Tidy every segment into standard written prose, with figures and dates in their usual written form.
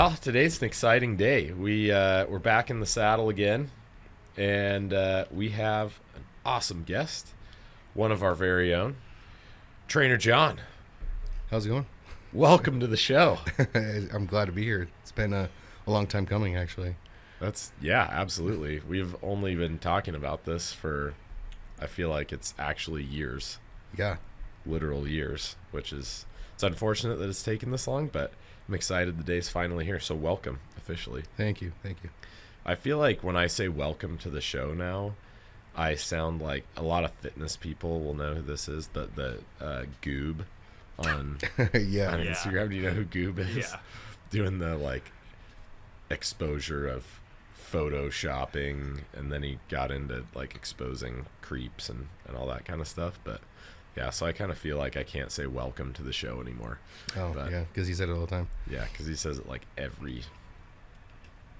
Well, today's an exciting day. We're back in the saddle again, and we have an awesome guest, one of our very own, Trainer John. How's it going? Welcome to the show. I'm glad to be here. It's been a long time coming, actually. Yeah, absolutely. We've only been talking about this for, I feel like it's actually years. Yeah. Literal years, it's unfortunate that it's taken this long, but I'm excited the day's finally here. So welcome officially. Thank you. I feel like when I say welcome to the show now, I sound like a lot of fitness people will know who this is. The Goob on Yeah. on Instagram. Do you know who Goob is? Yeah. Doing the like exposure of photoshopping, and then he got into like exposing creeps and all that kind of stuff. But yeah, so I kind of feel like I can't say welcome to the show anymore. Oh, But yeah, because he said it all the time. yeah, because he says it like every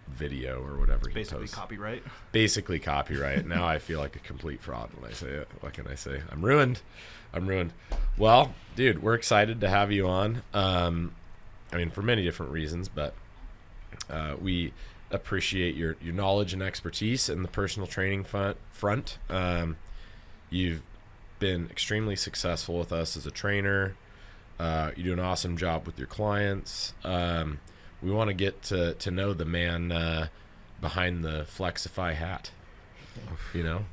video or whatever he Basically posts. copyright. Basically copyright. Now I feel like a complete fraud when I say it. What can I say? I'm ruined. Well, dude, we're excited to have you on. I mean, for many different reasons, but we appreciate your knowledge and expertise in the personal training front. You've been extremely successful with us as a trainer. You do an awesome job with your clients. We want to get to know the man behind the Flexify hat, you know?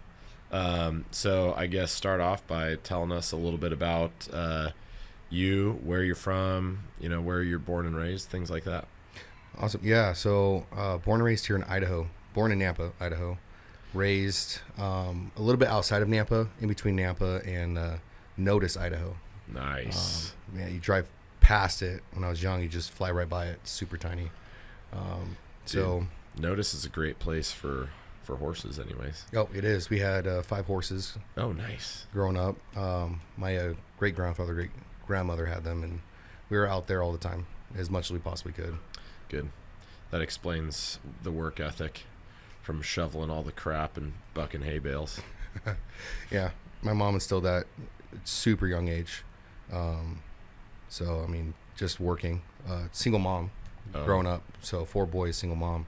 So I guess start off by telling us a little bit about you, where you're from, you know, where you're born and raised, things like that. Awesome. Yeah, so born and raised here in Idaho. Born in Nampa, Idaho. Raised a little bit outside of Nampa, in between Nampa and Notice, Idaho. Nice. Yeah, you drive past it. When I was young, you just fly right by it. It's super tiny. So Notice is a great place for horses anyways. Oh, it is. We had 5 horses Oh, nice. growing up. My great-grandfather, great-grandmother had them, and we were out there all the time, as much as we possibly could. Good. That explains the work ethic from shoveling all the crap and bucking hay bales. Yeah, my mom instilled that at super young age. So, I mean, just working. Single mom growing up. So 4 boys, single mom.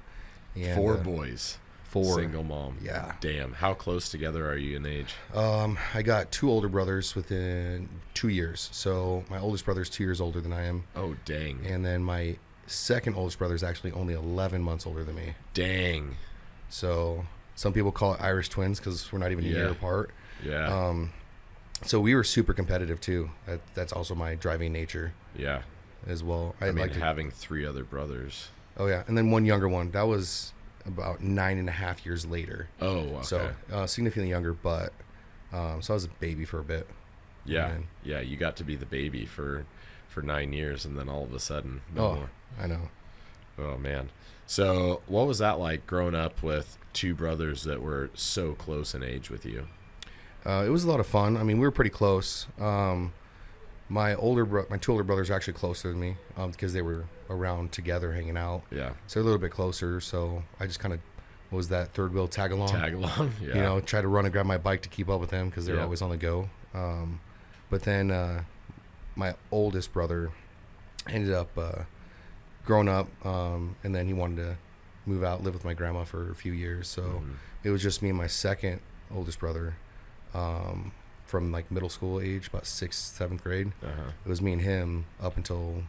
And, 4 boys. 4. Single mom. Yeah. Damn. How close together are you in age? I got 2 older brothers within 2 years. So my oldest brother's 2 years older than I am. Oh, dang. And then my second oldest brother is actually only 11 months older than me. Dang. So some people call it Irish twins because we're not even a year apart. Yeah. So we were super competitive too. That's also my driving nature Yeah. as well. I mean, having 3 other brothers. Oh yeah, and then one younger one. That was about 9.5 years later. Oh, okay. So significantly younger, but so I was a baby for a bit. Yeah. And Yeah. You got to be the baby for 9 years, and then all of a sudden, no oh, more. I know. Oh, man. So what was that like growing up with 2 brothers that were so close in age with you? It was a lot of fun. I mean, we were pretty close. My 2 older brothers are actually closer than me because they were around together hanging out. Yeah. So they're a little bit closer. So I just kind of was that third wheel tag along. Yeah. You know, try to run and grab my bike to keep up with them because they're Yeah. always on the go. But then my oldest brother ended up growing up, and then he wanted to move out, live with my grandma for a few years. So it was just me and my second oldest brother from like middle school age, about 6th, 7th grade. Uh-huh. It was me and him up until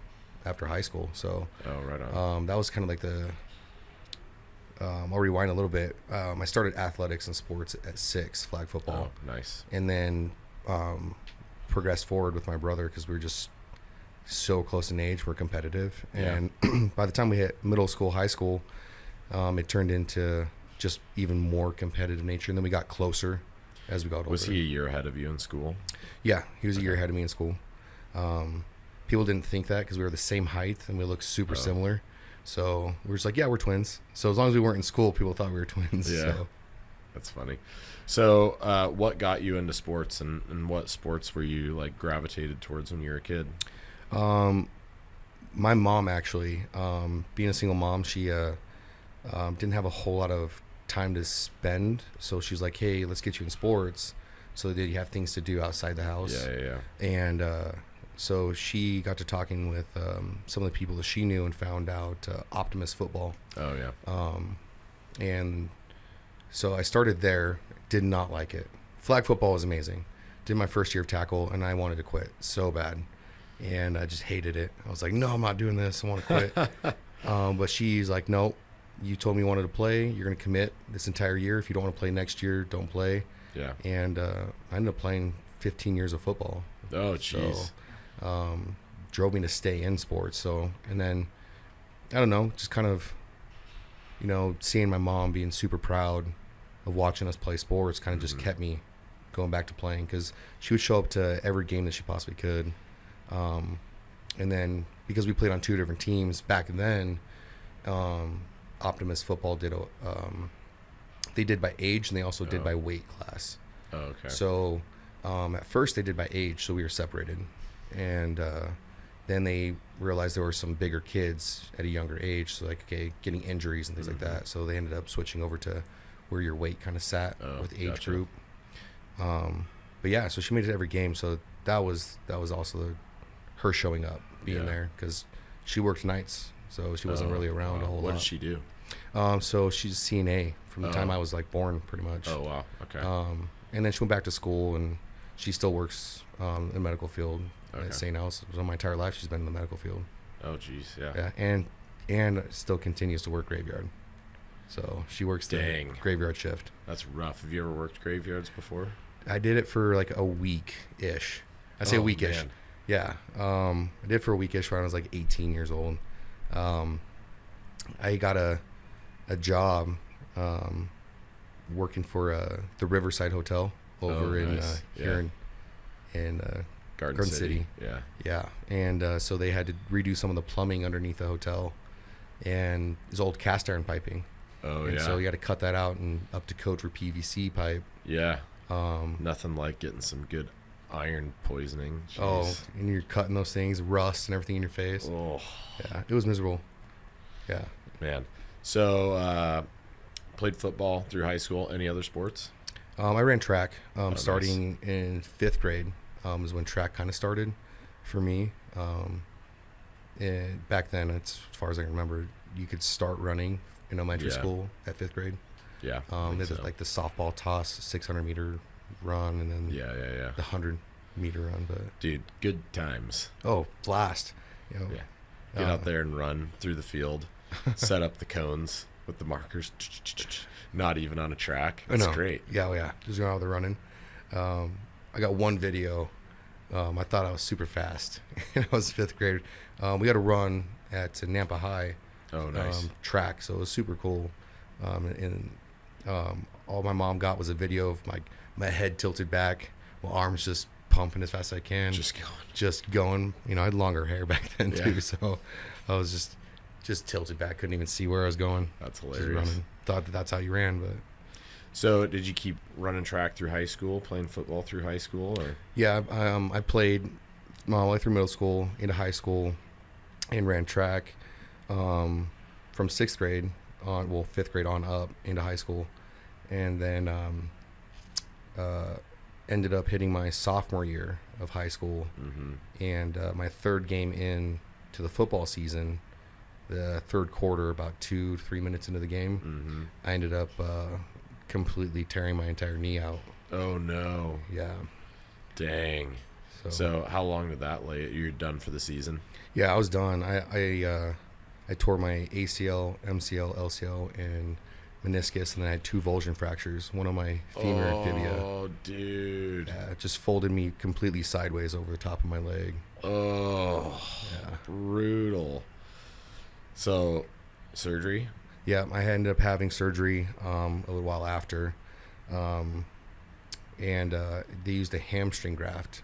after high school. So Oh, right on. that was kind of like the I'll rewind a little bit. I started athletics and sports at 6, flag football. Oh, nice. And then progressed forward with my brother because we were just so close in age. We're competitive. Yeah. And by the time we hit middle school, high school, it turned into just even more competitive nature. And then we got closer as we got older. Was he a year ahead of you in school? Yeah, he was a year ahead of me in school. People didn't think that because we were the same height and we looked super similar. So we were just like, yeah, we're twins. So as long as we weren't in school, people thought we were twins. Yeah. So. That's funny. So what got you into sports, and what sports were you like gravitated towards when you were a kid? My mom actually, being a single mom, she didn't have a whole lot of time to spend. So she's like, hey, let's get you in sports so that you have things to do outside the house. Yeah. And so she got to talking with some of the people that she knew and found out Optimus football. Oh yeah. And so I started there. Did not like it. Flag football was amazing. Did my first year of tackle, and I wanted to quit so bad, and I just hated it. I was like, no, I'm not doing this. I want to quit. But she's like, no, you told me you wanted to play. You're going to commit this entire year. If you don't want to play next year, don't play. Yeah. And I ended up playing 15 years of football. Oh, jeez. So, drove me to stay in sports. So, and then, I don't know, just kind of, seeing my mom being super proud of watching us play sports kind of just kept me going back to playing, because she would show up to every game that she possibly could. And then because we played on 2 different teams back then, Optimus football they did by age, and they also did by weight class. Oh, okay. So at first they did by age, so we were separated. And then they realized there were some bigger kids at a younger age, so getting injuries and things like that. So they ended up switching over to where your weight kind of sat with age group. But yeah, so she made it every game. So that was also her showing up, being there, because she worked nights, so she wasn't really around a whole lot. What did she do? So she's CNA from the time I was born, pretty much. Oh wow, okay. And then she went back to school, and she still works in the medical field at St. Al's. So my entire life she's been in the medical field. Oh geez, yeah. Yeah, and still continues to work graveyard. So she works the graveyard shift. That's rough. Have you ever worked graveyards before? I did it for a week-ish. I say a week-ish. Man. Yeah. I did it for a week-ish when I was 18 years old. I got a job working for the Riverside Hotel over here in Garden City. Yeah. Yeah. And so they had to redo some of the plumbing underneath the hotel, and it was old cast iron piping. Oh, and so you had to cut that out and up to code for PVC pipe. Yeah. Nothing like getting some good iron poisoning. Jeez. Oh, and you're cutting those things, rust and everything in your face. Oh. Yeah, it was miserable. Yeah. Man. So, played football through high school. Any other sports? I ran track starting in 5th grade is when track kind of started for me. And back then, as far as I can remember, you could start running in elementary school at 5th grade. Yeah. There's the softball toss, 600-meter run, and then the 100-meter run. But dude, good times. Oh, blast! Yeah. Get out there and run through the field, set up the cones with the markers. Not even on a track. It's great. Yeah. Just going out there running. I got one video. I thought I was super fast. I was 5th grade. We had a run at Nampa High. Oh, nice. Track, so it was super cool. And all my mom got was a video of my head tilted back, my arms just pumping as fast as I can. Just going. I had longer hair back then too, so I was just tilted back. Couldn't even see where I was going. That's hilarious. Just running. Thought that's how you ran, but. So did you keep running track through high school, playing football through high school, or? Yeah, I played all the way through middle school into high school, and ran track from 6th grade on, 5th grade on up into high school, and then ended up hitting my sophomore year of high school, and my 3rd game in to the football season, the 3rd quarter, about 2 to 3 minutes into the game, I ended up completely tearing my entire knee out. Oh no. Yeah. Dang. So how long did that lay? You're done for the season? Yeah, I was done. I tore my ACL, MCL, LCL, and meniscus, and then I had 2 avulsion fractures. One on my femur and fibia. Oh, dude. Yeah, it just folded me completely sideways over the top of my leg. Oh, yeah. Brutal. So, surgery? Yeah, I ended up having surgery a little while after, and they used a hamstring graft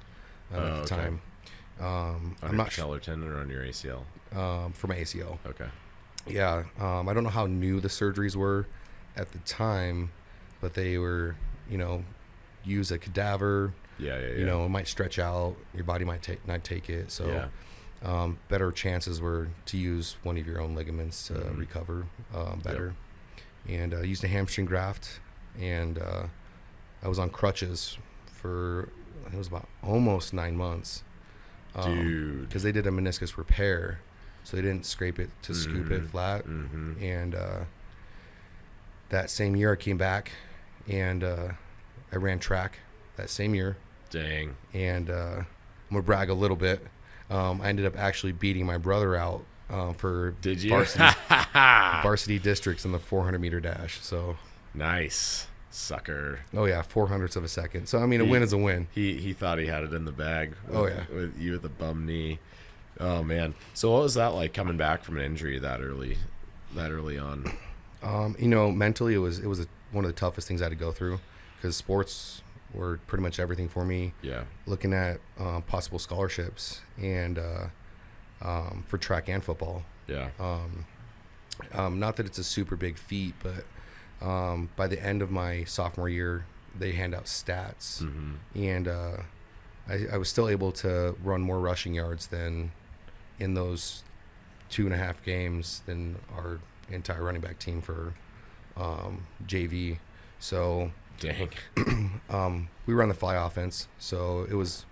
at the time. On your patellar tendon or on your ACL? For my ACL. Okay. Yeah, I don't know how new the surgeries were at the time, but they were, use a cadaver. Yeah. It might stretch out. Your body might not take it. So. Better chances were to use one of your own ligaments to recover better. And I used a hamstring graft, and I was on crutches for, it was about almost 9 months. Dude. Because they did a meniscus repair, so they didn't scrape it to scoop it flat. And that same year I came back, and I ran track that same year. Dang. And I'm gonna brag a little bit. I ended up actually beating my brother out for Did you? varsity districts in the 400-meter dash. So nice, sucker. oh yeah, 400ths of a second. So I mean, a win is a win. He thought he had it in the bag. With with you with the bum knee. Oh man. So what was that like coming back from an injury that early on? Mentally it was one of the toughest things I had to go through, because sports were pretty much everything for me. Yeah. Looking at possible scholarships and for track and football. Yeah. Not that it's a super big feat, but by the end of my sophomore year, they hand out stats, and I was still able to run more rushing yards than in those 2.5 games than our entire running back team for JV. So dang. We were on the fly offense, so it was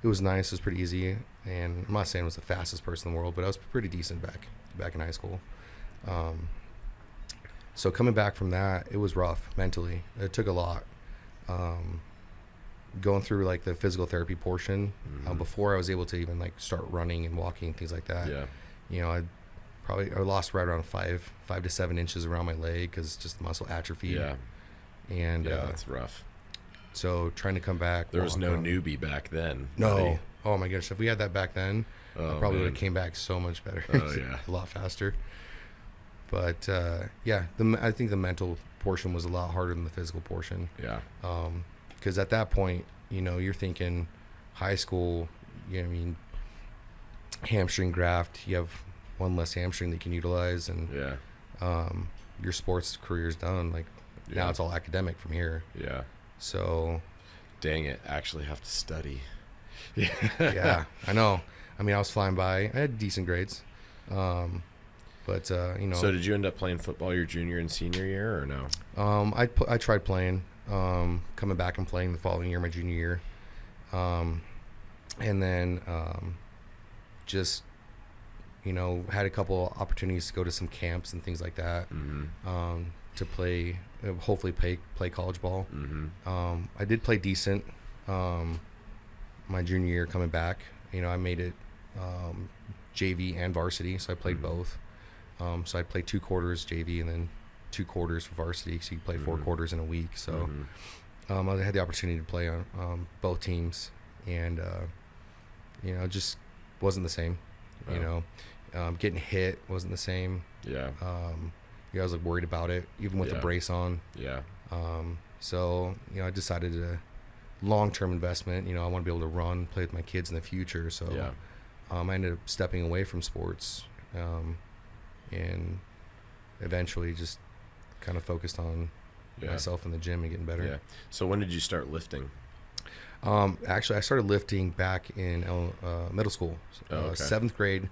nice. It was pretty easy, and I'm not saying I was the fastest person in the world, but I was pretty decent back in high school. So coming back from that, it was rough mentally. It took a lot. Going through like the physical therapy portion before I was able to even like start running and walking and things like that. Yeah. I lost right around 5 to 7 inches around my leg because just muscle atrophy. Yeah. And yeah, that's rough. So trying to come back. There was no newbie back then. No. Buddy. Oh my gosh. If we had that back then, I probably would have came back so much better. Oh yeah. A lot faster. But yeah, I think the mental portion was a lot harder than the physical portion. Yeah. Because at that point, you're thinking high school, hamstring graft, you have one less hamstring that you can utilize, and your sports career's done. Like now it's all academic from here. Yeah. So dang it, actually have to study. Yeah, I know. I mean, I was flying by. I had decent grades. But So did you end up playing football your junior and senior year or no? I tried playing, coming back and playing the following year, my junior year. And then just, had a couple opportunities to go to some camps and things like that, to play, hopefully play college ball. I did play decent my junior year coming back. I made it JV and varsity, so I played both. So I played 2 quarters JV and then 2 quarters for varsity, so you play 4 quarters in a week. So I had the opportunity to play on both teams, and it just wasn't the same. Getting hit wasn't the same. Yeah. I was like worried about it, even with the brace on. Yeah. So I decided to long-term investment. I want to be able to run, play with my kids in the future. So I ended up stepping away from sports. And eventually just kind of focused on myself in the gym and getting better. Yeah. So when did you start lifting? Actually, I started lifting back in middle school. Okay. 7th grade.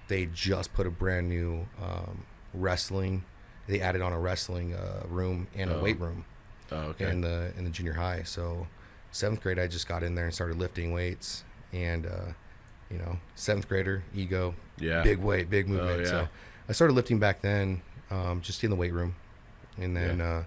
They just put a brand new wrestling. They added on a wrestling room and a weight room in the junior high. So 7th grade, I just got in there and started lifting weights. And 7th grader, ego, big weight, big movement. So I started lifting back then, just in the weight room, and then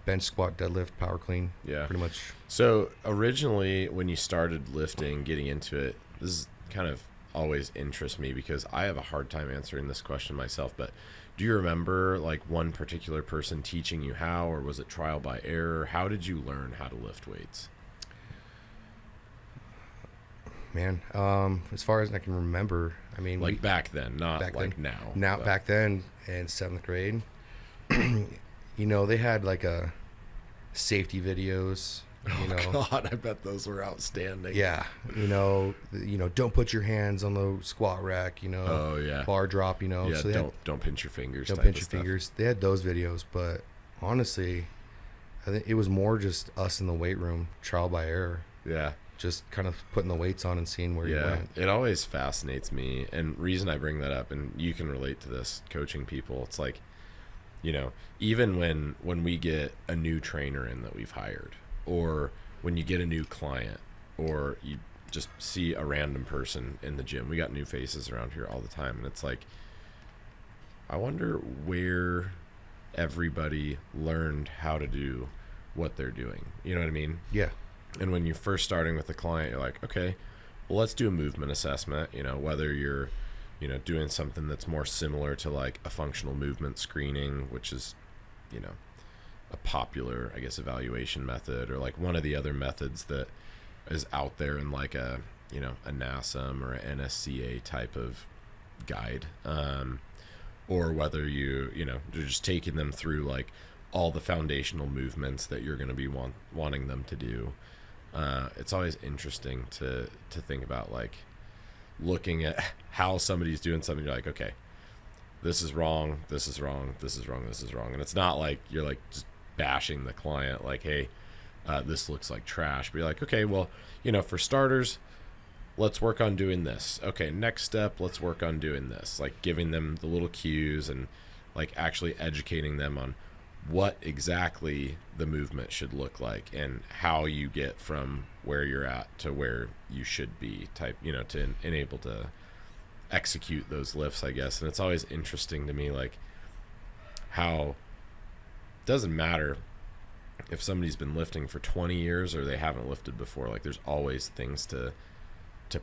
bench, squat, deadlift, power clean. Yeah, pretty much. So originally, when you started lifting, getting into it, this is kind of always interests me because I have a hard time answering this question myself. But do you remember like one particular person teaching you how, or was it trial by error? How did you learn how to lift weights? Man, as far as I can remember, I mean, like back then, not back like then, now. Now, back then in 7th grade, they had like a safety videos. God, I bet those were outstanding. Yeah, don't put your hands on the squat rack. Bar drop. Yeah, so don't pinch your fingers. Don't pinch your fingers. They had those videos, but honestly, I think it was more just us in the weight room, trial by error. Yeah. Just kind of putting the weights on and seeing where you went. It always fascinates me. And reason I bring that up, and you can relate to this coaching people, it's like, even when we get a new trainer in that we've hired, or when you get a new client, or just see a random person in the gym. We got new faces around here all the time, and it's like, I wonder where everybody learned how to do what they're doing. You know what I mean? Yeah. And when you're first starting with a client, you're like, okay, well, let's do a movement assessment. You know, whether you're, you know, doing something that's more similar to like a functional movement screening, which is, you know, a popular, I guess, evaluation method, or like one of the other methods that is out there in like a, you know, a NASM or an NSCA type of guide, or whether you know, you're just taking them through like all the foundational movements that you're going to be wanting them to do. It's always interesting to think about, like, looking at how somebody's doing something. You're like, okay, this is wrong, this is wrong, this is wrong, this is wrong. And it's not like you're like just bashing the client, like, hey, this looks like trash. But you're like, okay, well, you know, for starters, let's work on doing this. Okay, next step, let's work on doing this. Like giving them the little cues and like actually educating them on what exactly the movement should look like and how you get from where you're at to where you should be, type, you know, to enable to execute those lifts, I guess. And it's always interesting to me, like, how it doesn't matter if somebody's been lifting for 20 years or they haven't lifted before. Like, there's always things to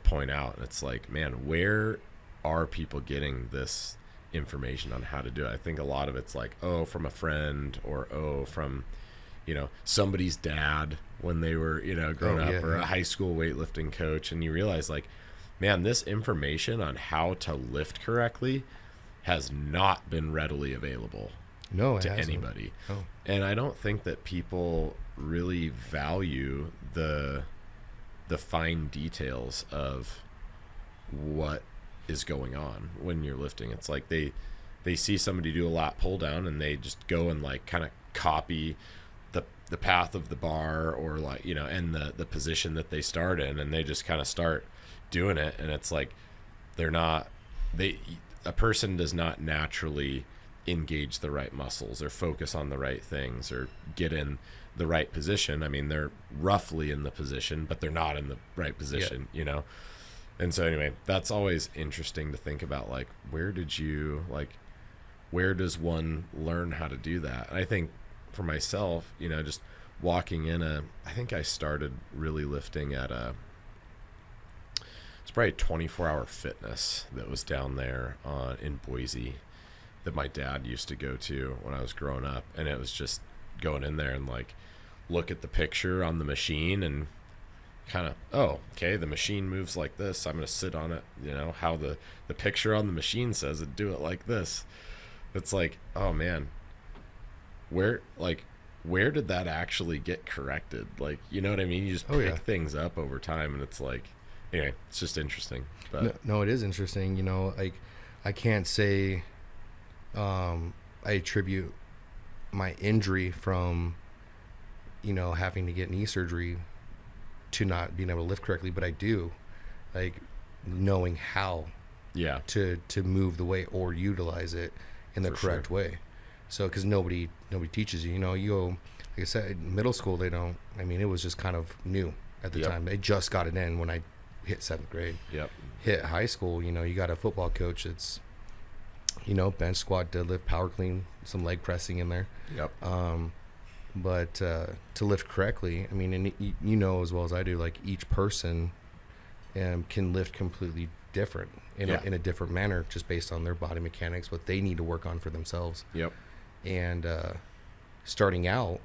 point out. And it's like, man, where are people getting this information on how to do it? I think a lot of it's like, oh, from a friend, or oh, from, you know, somebody's dad when they were, you know, growing up, or a high school weightlifting coach. And you realize, like, man, this information on how to lift correctly has not been readily available to anybody. Oh. And I don't think that people really value the fine details of what is going on when you're lifting. It's like they see somebody do a lat pull down and they just go and like kind of copy the path of the bar, or like, you know, and the position that they start in, and they just kind of start doing it. And it's like, a person does not naturally engage the right muscles or focus on the right things or get in the right position. I mean, they're roughly in the position, but they're not in the right position, you know? And so anyway, that's always interesting to think about, like, where does one learn how to do that? And I think for myself, you know, just walking in I think I started really lifting at it's probably 24-hour fitness that was down there in Boise that my dad used to go to when I was growing up. And it was just going in there and like look at the picture on the machine and kind of, oh, okay, the machine moves like this, I'm going to sit on it, you know, how the picture on the machine says it, do it like this. It's like, oh man, where did that actually get corrected? Like, you know what I mean? You just pick things up over time, and it's like, anyway, it's just interesting. But no, it is interesting. You know, like, I can't say I attribute my injury from, you know, having to get knee surgery to not being able to lift correctly, but I do, like, knowing how to move the weight or utilize it in the correct way. So, because nobody teaches you. You know, you go, like I said, in middle school, they don't. I mean, it was just kind of new at the time. They just got it in when I hit 7th grade. Hit high school, you know, you got a football coach that's, you know, bench, squat, deadlift, power clean, some leg pressing in there. But to lift correctly, I mean, and you know as well as I do, like, each person can lift completely different in a different manner, just based on their body mechanics, what they need to work on for themselves. And starting out,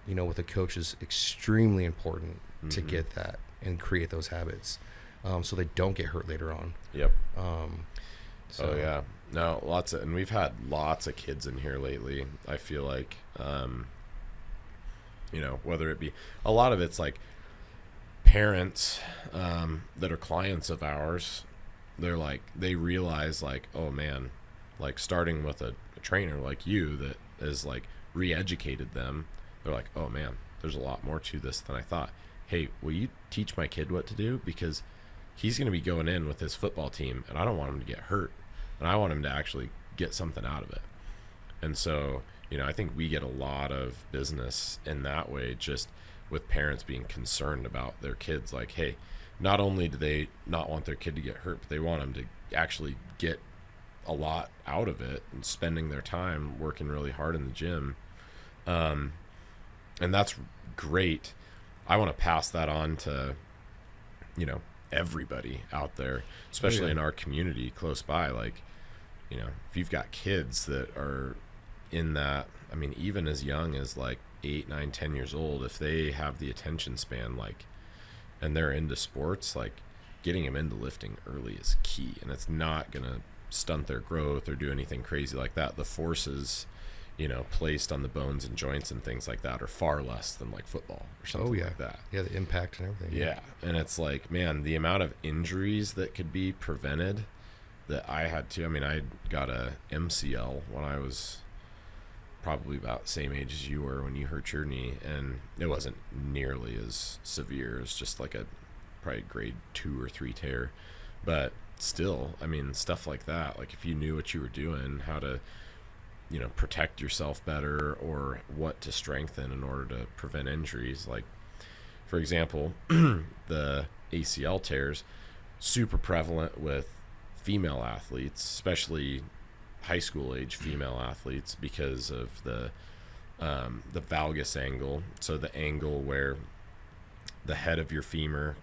you know, with a coach is extremely important to get that and create those habits, so they don't get hurt later on. No, and we've had lots of kids in here lately. I feel like, you know, whether it be, a lot of it's like parents that are clients of ours, they're like, they realize, like, oh man, like, starting with a trainer like you that is like re-educated them, they're like, oh man, there's a lot more to this than I thought. Hey, will you teach my kid what to do? Because he's going to be going in with his football team, and I don't want him to get hurt, and I want him to actually get something out of it. And so, you know, I think we get a lot of business in that way, just with parents being concerned about their kids. Like, hey, not only do they not want their kid to get hurt, but they want them to actually get a lot out of it and spending their time working really hard in the gym. And that's great. I want to pass that on to, everybody out there, especially in our community close by. Like, if you've got kids that are in that, I mean, even as young as like 8, 9, 10 years old, if they have the attention span, like, and they're into sports, like getting them into lifting early is key. And it's not going to stunt their growth or do anything crazy like that. The forces, placed on the bones and joints and things like that are far less than like football or something like that. Yeah, the impact and everything. Yeah. And it's like, man, the amount of injuries that could be prevented that I had to, I got a MCL when I was probably about the same age as you were when you hurt your knee, and it wasn't nearly as severe. It's just like a probably grade 2 or 3 tear, but still, stuff like that, like if you knew what you were doing, how to protect yourself better or what to strengthen in order to prevent injuries. Like, for example, the ACL tears, super prevalent with female athletes, especially high school age female athletes, because of the valgus angle. So the angle where the head of your femur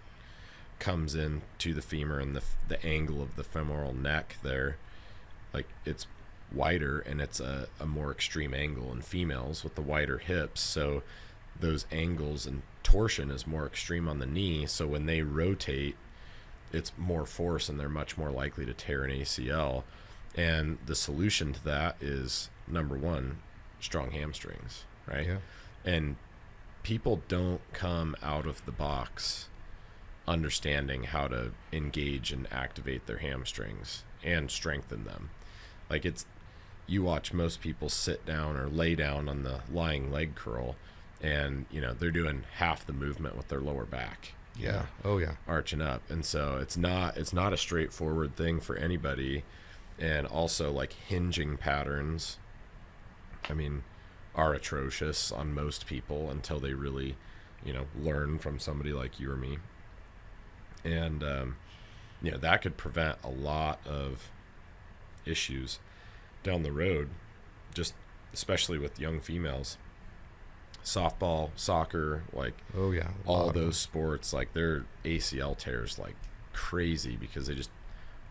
comes in to the femur, and the angle of the femoral neck there, like it's wider, and it's a more extreme angle in females with the wider hips. So those angles and torsion is more extreme on the knee. So when they rotate, it's more force, and they're much more likely to tear an ACL. And the solution to that is, number one, strong hamstrings, right? Yeah. And people don't come out of the box understanding how to engage and activate their hamstrings and strengthen them. Like, you watch most people sit down or lay down on the lying leg curl, and they're doing half the movement with their lower back. Yeah. Oh yeah. Arching up. And so it's not a straightforward thing for anybody. And also, like, hinging patterns, are atrocious on most people until they really, learn from somebody like you or me. And, that could prevent a lot of issues down the road, just especially with young females. Softball, soccer, like, oh yeah, all those sports, like, their ACL tears like crazy because they just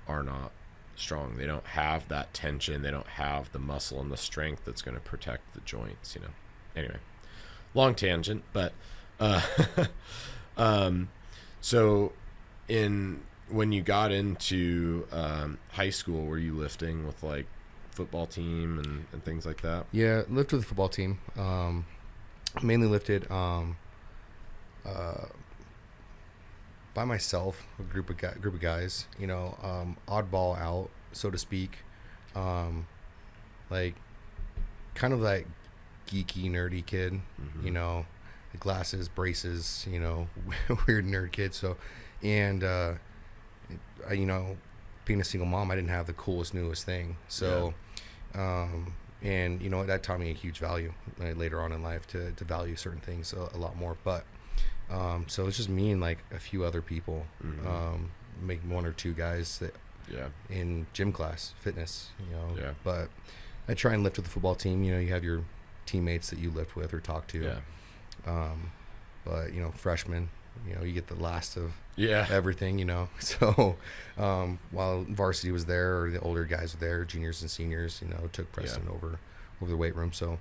are not strong. They don't have that tension. They don't have the muscle and the strength that's going to protect the joints. Anyway, long tangent, but so when you got into high school, were you lifting with like football team and things like that? Yeah, lifted with the football team. Mainly lifted by myself, a group of guys, oddball out, so to speak. Like, kind of like geeky, nerdy kid, glasses, braces, weird nerd kid. So, and being a single mom, I didn't have the coolest, newest thing. So, and that taught me a huge value later on in life to value certain things a lot more. But so it's just me and like a few other people, maybe 1 or 2 guys that in gym class, fitness, But I try and lift with the football team. You have your teammates that you lift with or talk to. But freshmen, you get the last of everything, So while varsity was there, or the older guys were there, juniors and seniors, took precedent over the weight room. So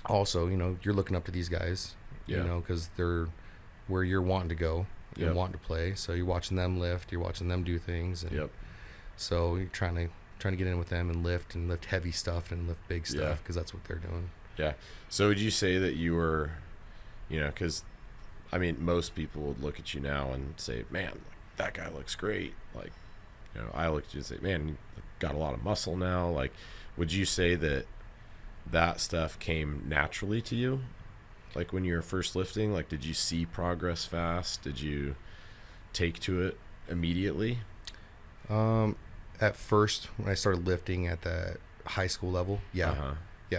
also, you're looking up to these guys, because they're where you're wanting to go and wanting to play. So you're watching them lift, you're watching them do things, and so you're trying to get in with them and lift heavy stuff and lift big stuff, because that's what they're doing. Yeah. So would you say that you were, because most people would look at you now and say, man, that guy looks great. Like, I look at you and say, man, you got a lot of muscle now. Like, would you say that stuff came naturally to you? Like, when you were first lifting, like, did you see progress fast? Did you take to it immediately? At first, when I started lifting at the high school level, yeah,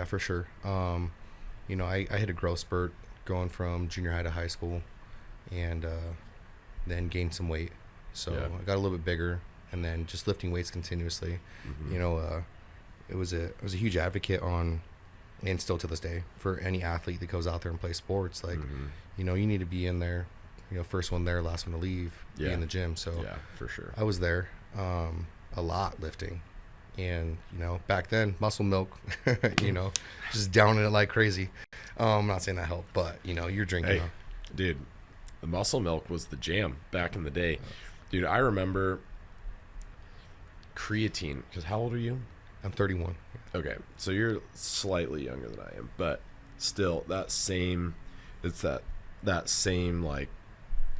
for sure. I hit a growth spurt going from junior high to high school, and then gained some weight. So I got a little bit bigger, and then just lifting weights continuously. You know, I was a huge advocate on, and still to this day, for any athlete that goes out there and plays sports. Like, you know, you need to be in there, you know, first one there, last one to leave, be in the gym. So yeah, for sure. I was there a lot lifting. And, you know, back then, muscle milk, you know, just downing it like crazy. I'm not saying that helped, but, you know, you're drinking. Hey, dude, the muscle milk was the jam back in the day. Dude, I remember creatine, because how old are you? I'm 31. Okay, so you're slightly younger than I am, but still, that same, like,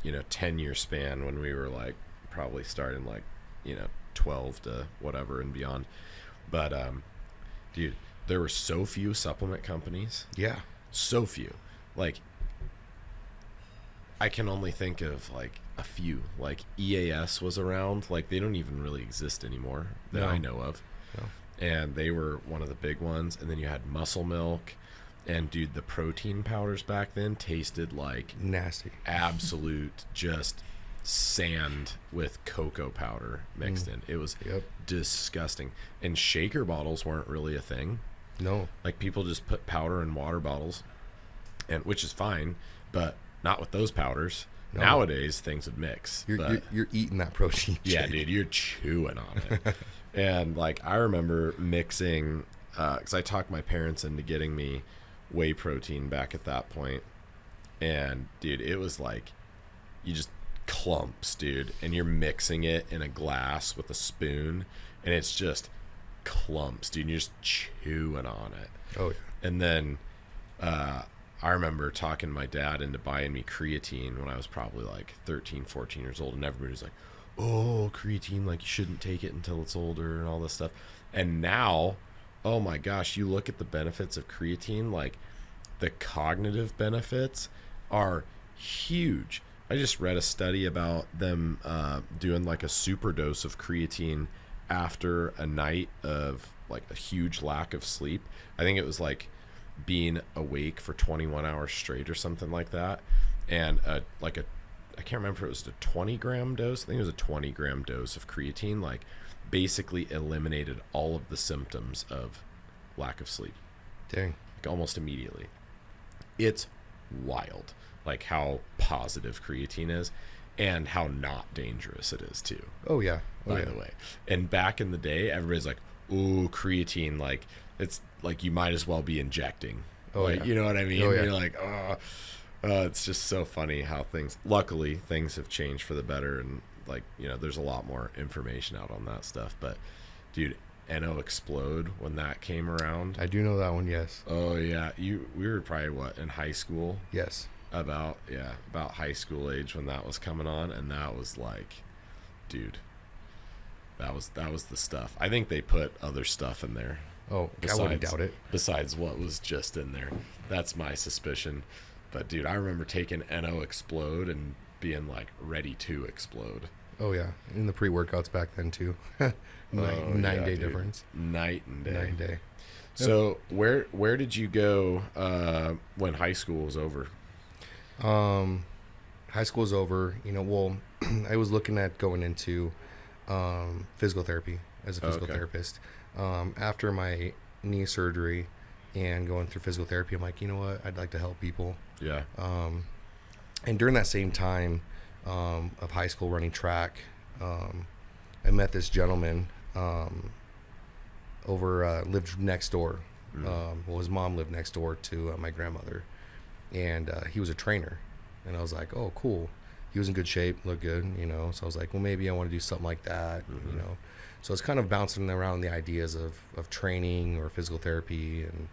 you know, 10-year span when we were like probably starting like, you know, 12 to whatever and beyond. But dude, there were so few supplement companies. Yeah, so few. Like, I can only think of like a few. Like EAS was around. Like, they don't even really exist anymore that I know of. No. And they were one of the big ones. And then you had Muscle Milk. And dude, the protein powders back then tasted like nasty, absolute just sand with cocoa powder mixed in. It was disgusting. And shaker bottles weren't really a thing. No, like, people just put powder in water bottles, and which is fine, but not with those powders. No. Nowadays things would mix. You're eating that protein. Yeah, dude, you're chewing on it. And like, I remember mixing, because I talked my parents into getting me whey protein back at that point, and dude, it was like, you just clumps, dude, and you're mixing it in a glass with a spoon, and it's just clumps, dude, and you're just chewing on it. Oh yeah. And then I remember talking my dad into buying me creatine when I was probably like 13, 14 years old, and everybody's like, oh, creatine, like, you shouldn't take it until it's older and all this stuff. And now, oh my gosh, you look at the benefits of creatine, like, the cognitive benefits are huge. I just read a study about them doing like a super dose of creatine after a night of like a huge lack of sleep. I think it was like being awake for 21 hours straight or something like that. And I can't remember if it was a 20-gram dose. I think it was a 20-gram dose of creatine, like, basically eliminated all of the symptoms of lack of sleep. Dang. Like, almost immediately. It's wild, like, how positive creatine is and how not dangerous it is too. Oh yeah. By the way. And back in the day, everybody's like, ooh, creatine, like, it's like you might as well be injecting. Oh like, yeah. You know what I mean? Oh, yeah. You're like, it's just so funny how luckily things have changed for the better, and like, you know, there's a lot more information out on that stuff. But dude, NO Explode, when that came around, I do know that one. Yes. Oh yeah, we were probably in high school? Yes. About high school age when that was coming on, and that was like, dude, that was the stuff. I think they put other stuff in there. Oh, I wouldn't doubt it. Besides what was just in there. That's my suspicion. But dude, I remember taking NO Explode and being like ready to explode. Oh yeah, in the pre-workouts back then too. Nine day difference. Night and day. Night and day. So where did you go when high school was over? High school was over. You know, well, I was looking at going into physical therapy as a physical therapist. After my knee surgery and going through physical therapy, I'm like, you know what? I'd like to help people. Yeah. And during that same time of high school running track, I met this gentleman lived next door. Well, his mom lived next door to my grandmother, and he was a trainer. And I was like, oh, cool. He was in good shape, looked good, you know. So I was like, well, maybe I want to do something like that, you know. So it's kind of bouncing around the ideas of training or physical therapy, and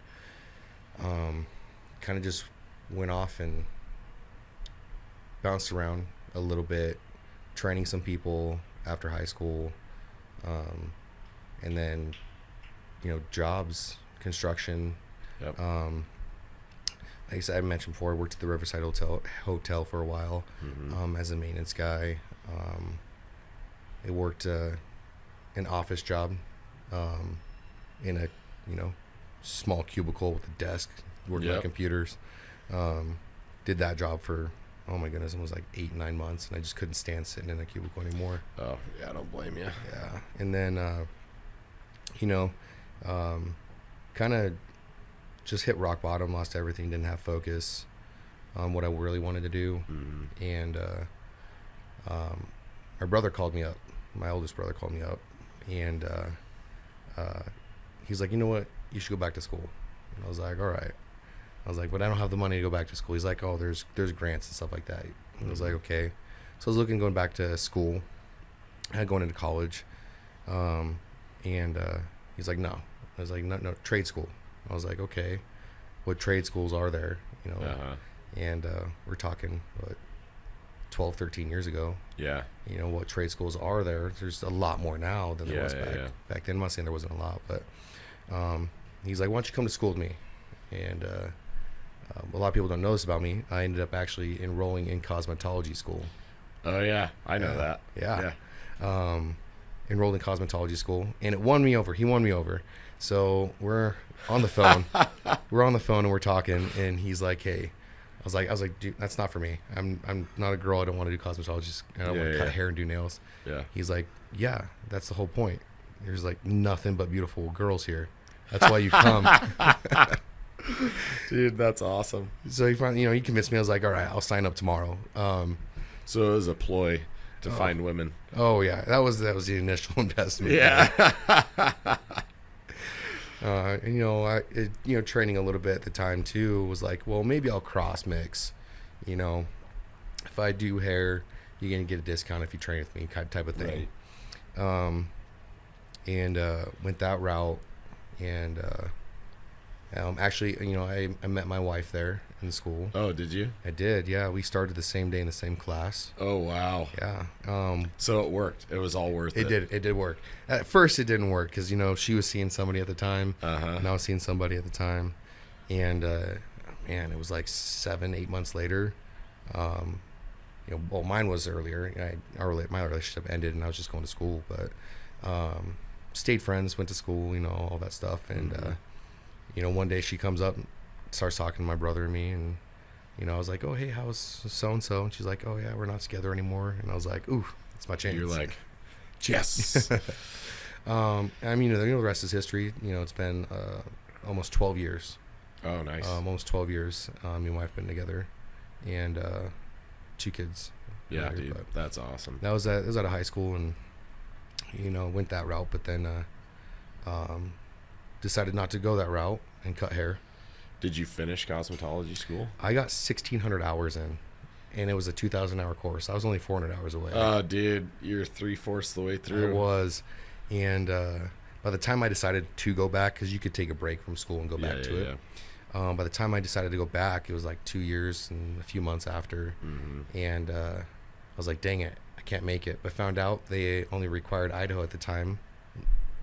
kind of just went off and bounced around a little bit, training some people after high school, and then, you know, jobs, construction. Yep. Like I said, I mentioned before, I worked at the Riverside Hotel for a while as a maintenance guy. I worked an office job in a, you know, small cubicle with a desk, working on computers. Did that job for oh my goodness, it was like 8-9 months, and I just couldn't stand sitting in a cubicle anymore. Oh yeah, I don't blame you. Yeah. And then you know, kind of just hit rock bottom, lost everything, didn't have focus on what I really wanted to do. Mm-hmm. And my brother called me up. My oldest brother called me up, and he's like, you know what, you should go back to school. And I was like, all right. I was like, but I don't have the money to go back to school. He's like, oh, there's grants and stuff like that. And I was like, okay. So I was looking going back to school, going into college, and he's like, no. I was like, no, trade school. I was like, okay, what trade schools are there? You know, and we're talking what 12, 13 years ago. Yeah. You know what trade schools are there? There's a lot more now than there was back then. I'm not saying there wasn't a lot, but he's like, why don't you come to school with me? And a lot of people don't know this about me. I ended up actually enrolling in cosmetology school. Oh yeah, I know that. Yeah. Enrolled in cosmetology school, and it won me over. He won me over. So we're on the phone. And we're talking, and he's like, hey. I was like, dude, that's not for me. I'm not a girl. I don't want to do cosmetology. I don't want to cut hair and do nails. Yeah. He's like, yeah, that's the whole point. There's like nothing but beautiful girls here. That's why you come. Dude, that's awesome. So he convinced me. I was like, all right, I'll sign up tomorrow. So it was a ploy to find women. Oh yeah, that was the initial investment. Yeah. And training a little bit at the time too was like, well, maybe I'll cross mix. You know, if I do hair, you're gonna get a discount if you train with me, type of thing. Right. And went that route, and actually, I met my wife there in school. Oh, did you? I did, yeah. We started the same day in the same class. Oh, wow. Yeah. So it worked. It was all worth it. It did work. At first, it didn't work because, she was seeing somebody at the time, and I was seeing somebody at the time. And, man, it was like 7-8 months later. Mine was earlier. My relationship ended, and I was just going to school. But stayed friends, went to school, all that stuff. And, one day she comes up and starts talking to my brother and me, and I was like, oh, hey, how's so-and-so? And she's like, oh yeah, we're not together anymore. And I was like, ooh, it's my chance. You're like, yes. The rest is history. It's been almost 12 years. Oh, nice. Almost 12 years. Me and my wife been together, and 2 kids. Yeah, dude, that's awesome. That was out of high school, and went that route, but then decided not to go that route and cut hair. Did you finish cosmetology school? I got 1,600 hours in, and it was a 2,000-hour course. I was only 400 hours away. Oh, dude, you're 3/4 the way through. I was, and by the time I decided to go back, because you could take a break from school and go back to it. By the time I decided to go back, it was like 2 years and a few months after, and I was like, dang it, I can't make it. But found out they only required Idaho at the time,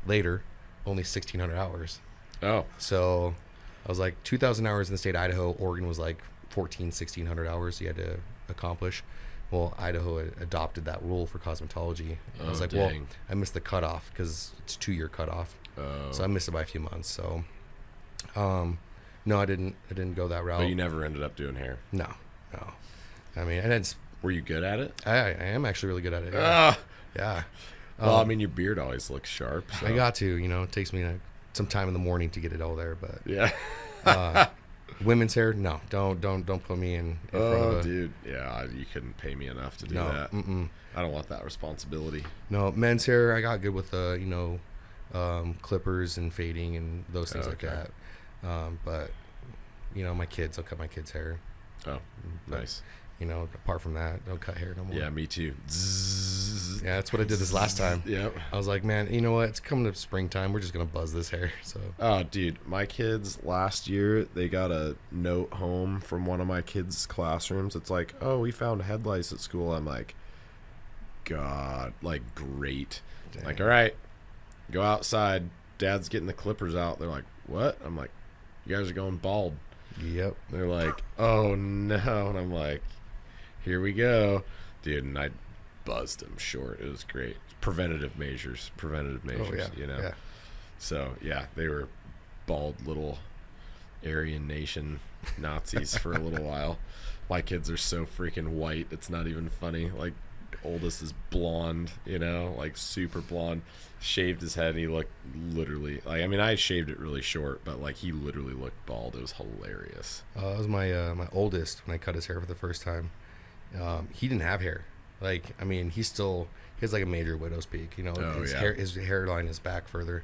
later, only 1,600 hours. Oh. So I was like 2,000 hours in the state of Idaho. Oregon was like 1,600 hours you had to accomplish. Well, Idaho had adopted that rule for cosmetology. I was like, dang. Well, I missed the cutoff because it's a 2-year cutoff. Oh. So I missed it by a few months. So, no, I didn't go that route. But you never ended up doing hair? No. I mean, and were you good at it? I am actually really good at it. Yeah. Yeah. Well, your beard always looks sharp. So. I got to, it takes me some time in the morning to get it all there, but yeah. Women's hair, no, don't put me in front of a... dude, yeah, you couldn't pay me enough to do that. I don't want that responsibility. No, men's hair, I got good with clippers and fading and those things like that. But my kids, I'll cut my kids' hair. Oh, nice. Apart from that, don't cut hair no more. Yeah, me too. Zzz. Yeah, that's what I did this last time. Yep. I was like, man, you know what? It's coming to springtime. We're just going to buzz this hair. So. Oh, dude, my kids last year, they got a note home from one of my kids' classrooms. It's like, oh, we found head lice at school. I'm like, God, like, great. Dang. Like, all right, go outside. Dad's getting the clippers out. They're like, what? I'm like, you guys are going bald. Yep. They're like, oh, no. And I'm like, here we go, dude. And I buzzed them short. It was great. Preventative measures. Oh, yeah. Yeah. So yeah, they were bald little Aryan Nation Nazis for a little while. My kids are so freaking white, it's not even funny. Like, oldest is blonde, you know, like super blonde. Shaved his head, and he looked literally like, I mean, I shaved it really short, but like he literally looked bald. It was hilarious. That was my oldest when I cut his hair for the first time. He didn't have hair. Like, I mean, he has like a major widow's peak. You know, his hairline is back further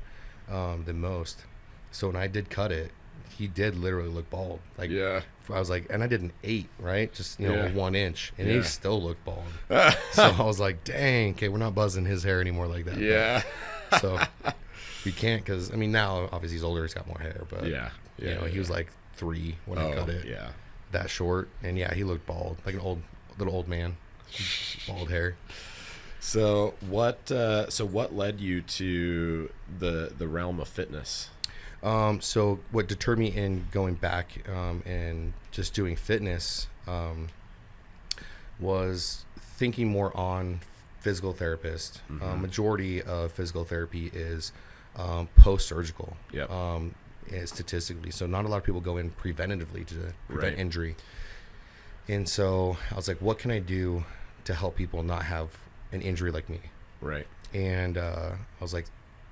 than most. So when I did cut it, he did literally look bald. Like, I was like, and I did an 8, right? Just, you know, 1 inch, and he still looked bald. So I was like, dang, okay, we're not buzzing his hair anymore like that. Yeah. But, so we can't, because I mean, now obviously he's older, he's got more hair, but you know, he was like 3 when I cut it. Yeah. That short, and he looked bald, like an little old man, bald hair. So what led you to the realm of fitness? So what deterred me in going back and just doing fitness was thinking more on physical therapist. Majority of physical therapy is post-surgical, statistically. So not a lot of people go in preventatively to prevent injury. And so I was like, what can I do to help people not have an injury like me? Right. And I was like,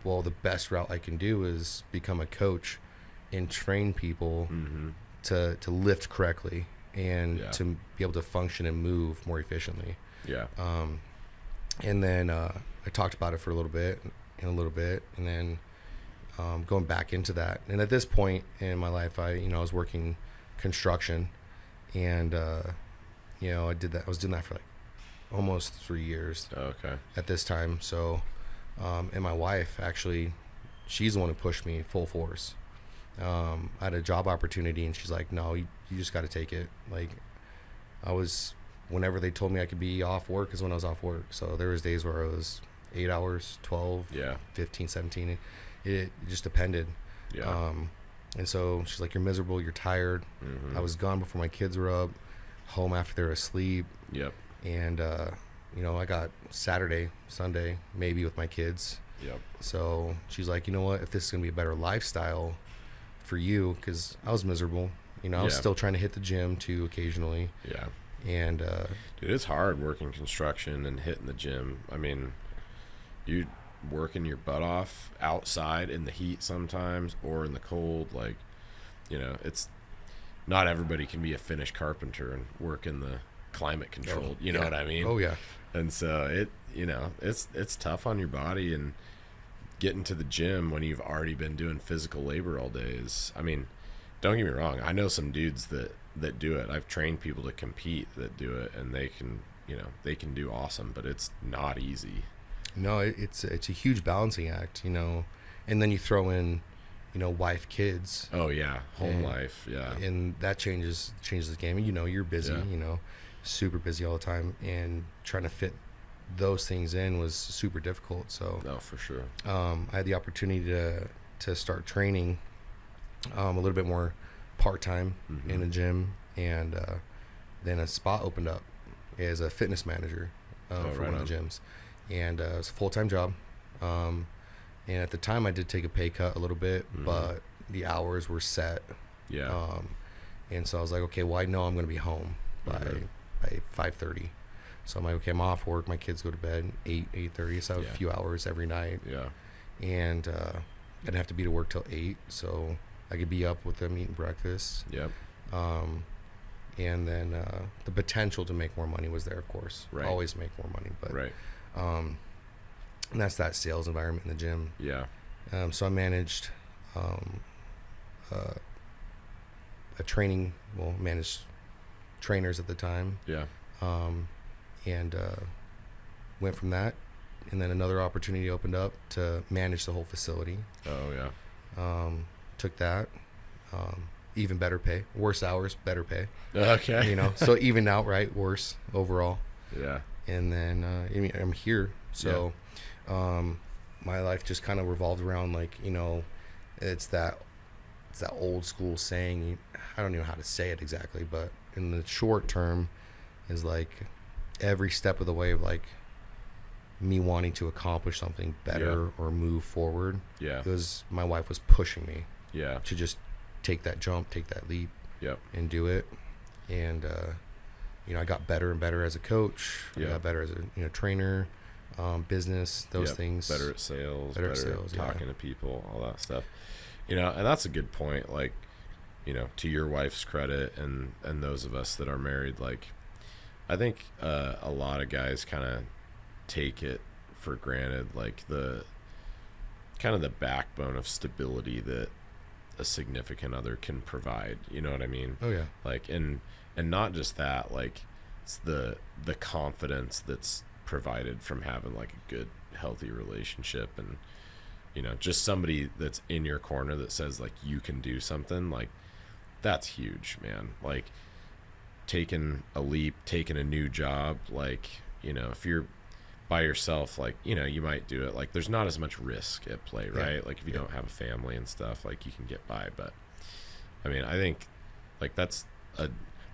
well, the best route I can do is become a coach and train people to lift correctly and to be able to function and move more efficiently. Yeah. And then I talked about it for a little bit, and then going back into that. And at this point in my life, I was working construction, and I did that. I was doing that for like almost 3 years. Okay. At this time, so. And my wife, actually, she's the one who pushed me full force. I had a job opportunity, and she's like, no, you just got to take it. Like, whenever they told me I could be off work is when I was off work. So there was days where I was 8 hours, 12, 15, 17. It just depended. Yeah. And so she's like, you're miserable, you're tired. I was gone before my kids were up, home after they were asleep. Yep. And, I got Saturday, Sunday, maybe with my kids. Yep. So she's like, you know what, if this is going to be a better lifestyle for you, because I was miserable. I was still trying to hit the gym too occasionally. Yeah. And dude, it's hard working construction and hitting the gym. I mean, you working your butt off outside in the heat sometimes or in the cold. Like, it's not everybody can be a finished carpenter and work in the climate controlled. You know what I mean? Oh yeah. And so it's tough on your body, and getting to the gym when you've already been doing physical labor all day is, I mean, don't get me wrong. I know some dudes that do it. I've trained people to compete that do it, and they can do awesome, but it's not easy. No, it's a huge balancing act, and then you throw in, wife, kids. Oh yeah. Home life. Yeah. And that changes the game. You're busy, super busy all the time, and trying to fit those things in was super difficult. So no, for sure. I had the opportunity to start training a little bit more part-time in a gym, and then a spot opened up as a fitness manager for one of the gyms, and it was a full-time job, and at the time I did take a pay cut a little bit, but the hours were set. Yeah. And so I was like, okay, well, I know I'm going to be home by 5:30. So I'm like, okay, I'm off work. My kids go to bed 8:30. So I have a few hours every night. Yeah. And I didn't have to be to work till 8, so I could be up with them eating breakfast. Yep. And then the potential to make more money was there, of course. Right. Always make more money, but and that's that sales environment in the gym. Yeah. So I managed managed trainers at the time. Yeah. And went from that, and then another opportunity opened up to manage the whole facility. Oh yeah. Took that. Even better pay, worse hours, better pay. Okay. So even out, right? Worse overall. Yeah. And then I'm here, so my life just kind of revolved around, like, it's that old school saying. I don't know how to say it exactly, but in the short term, is like every step of the way of like me wanting to accomplish something better or move forward. Yeah. Because my wife was pushing me. Yeah. To just take that jump, take that leap, Yep. and do it. And I got better and better as a coach. Yeah. I got better as a trainer, business, those Yep. things. Better at sales, Better better at sales, at yeah. talking to people, all that stuff. And that's a good point. Like, to your wife's credit and those of us that are married, like, I think a lot of guys kind of take it for granted, like the kind of the backbone of stability that a significant other can provide. You know what I mean? Oh yeah. Like, and not just that, like, it's the confidence that's provided from having like a good, healthy relationship, and just somebody that's in your corner that says like you can do something. Like, that's huge, man. Like, taking a leap, taking a new job, like, if you're by yourself, like, you might do it. Like, there's not as much risk at play, right? Yeah. Like, if you don't have a family and stuff, like, you can get by. But I mean, I think like that's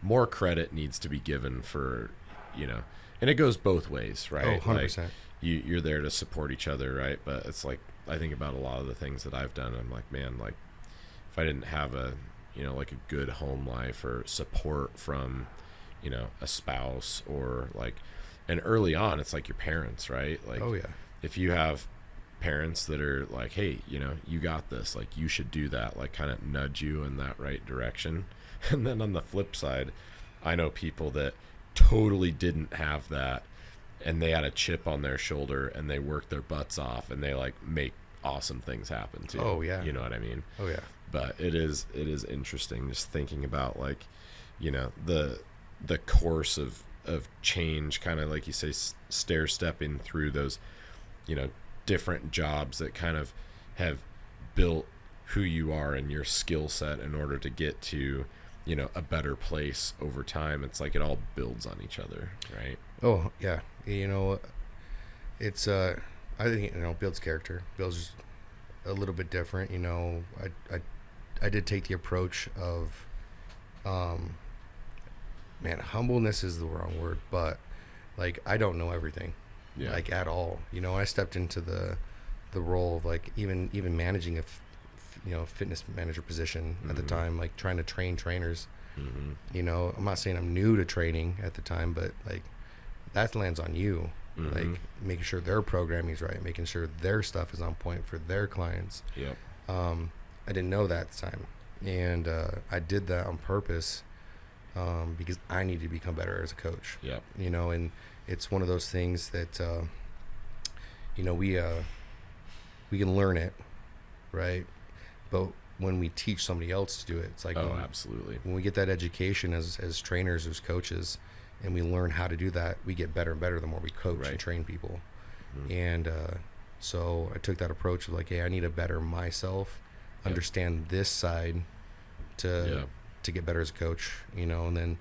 more credit needs to be given for, and it goes both ways, right? Oh, 100%. Like, you're there to support each other, right? But it's like, I think about a lot of the things that I've done, and I'm like, man, like, if I didn't have a like a good home life or support from a spouse, or like, and early on it's like your parents, right? Like, Oh yeah. if you have parents that are like, hey, you got this, like, you should do that, like, kind of nudge you in that right direction. And then on the flip side, I know people that totally didn't have that, and they had a chip on their shoulder, and they worked their butts off, and they like make awesome things happen too. Oh yeah. You know what I mean? Oh yeah. But it is interesting just thinking about, like, the course of change, kind of like you say, stair stepping through those different jobs that kind of have built who you are and your skill set in order to get to a better place over time. It's like it all builds on each other, right? Oh yeah. It's I think builds character, builds a little bit different. I did take the approach of humbleness is the wrong word, but like, I don't know everything. Yeah. Like, at all. I stepped into the role of like even managing a fitness manager position at the time, like trying to train trainers. I'm not saying I'm new to training at the time, but like, that lands on you. Like, making sure their programming is right, making sure their stuff is on point for their clients. Yep. I didn't know that at the time, and I did that on purpose, because I needed to become better as a coach. Yep. And it's one of those things that we can learn it, right? But when we teach somebody else to do it, it's like, absolutely. When we get that education as trainers, as coaches, and we learn how to do that, we get better and better the more we coach and train people. And so I took that approach of like, hey, I need to better myself, understand this side to get better as a coach, and then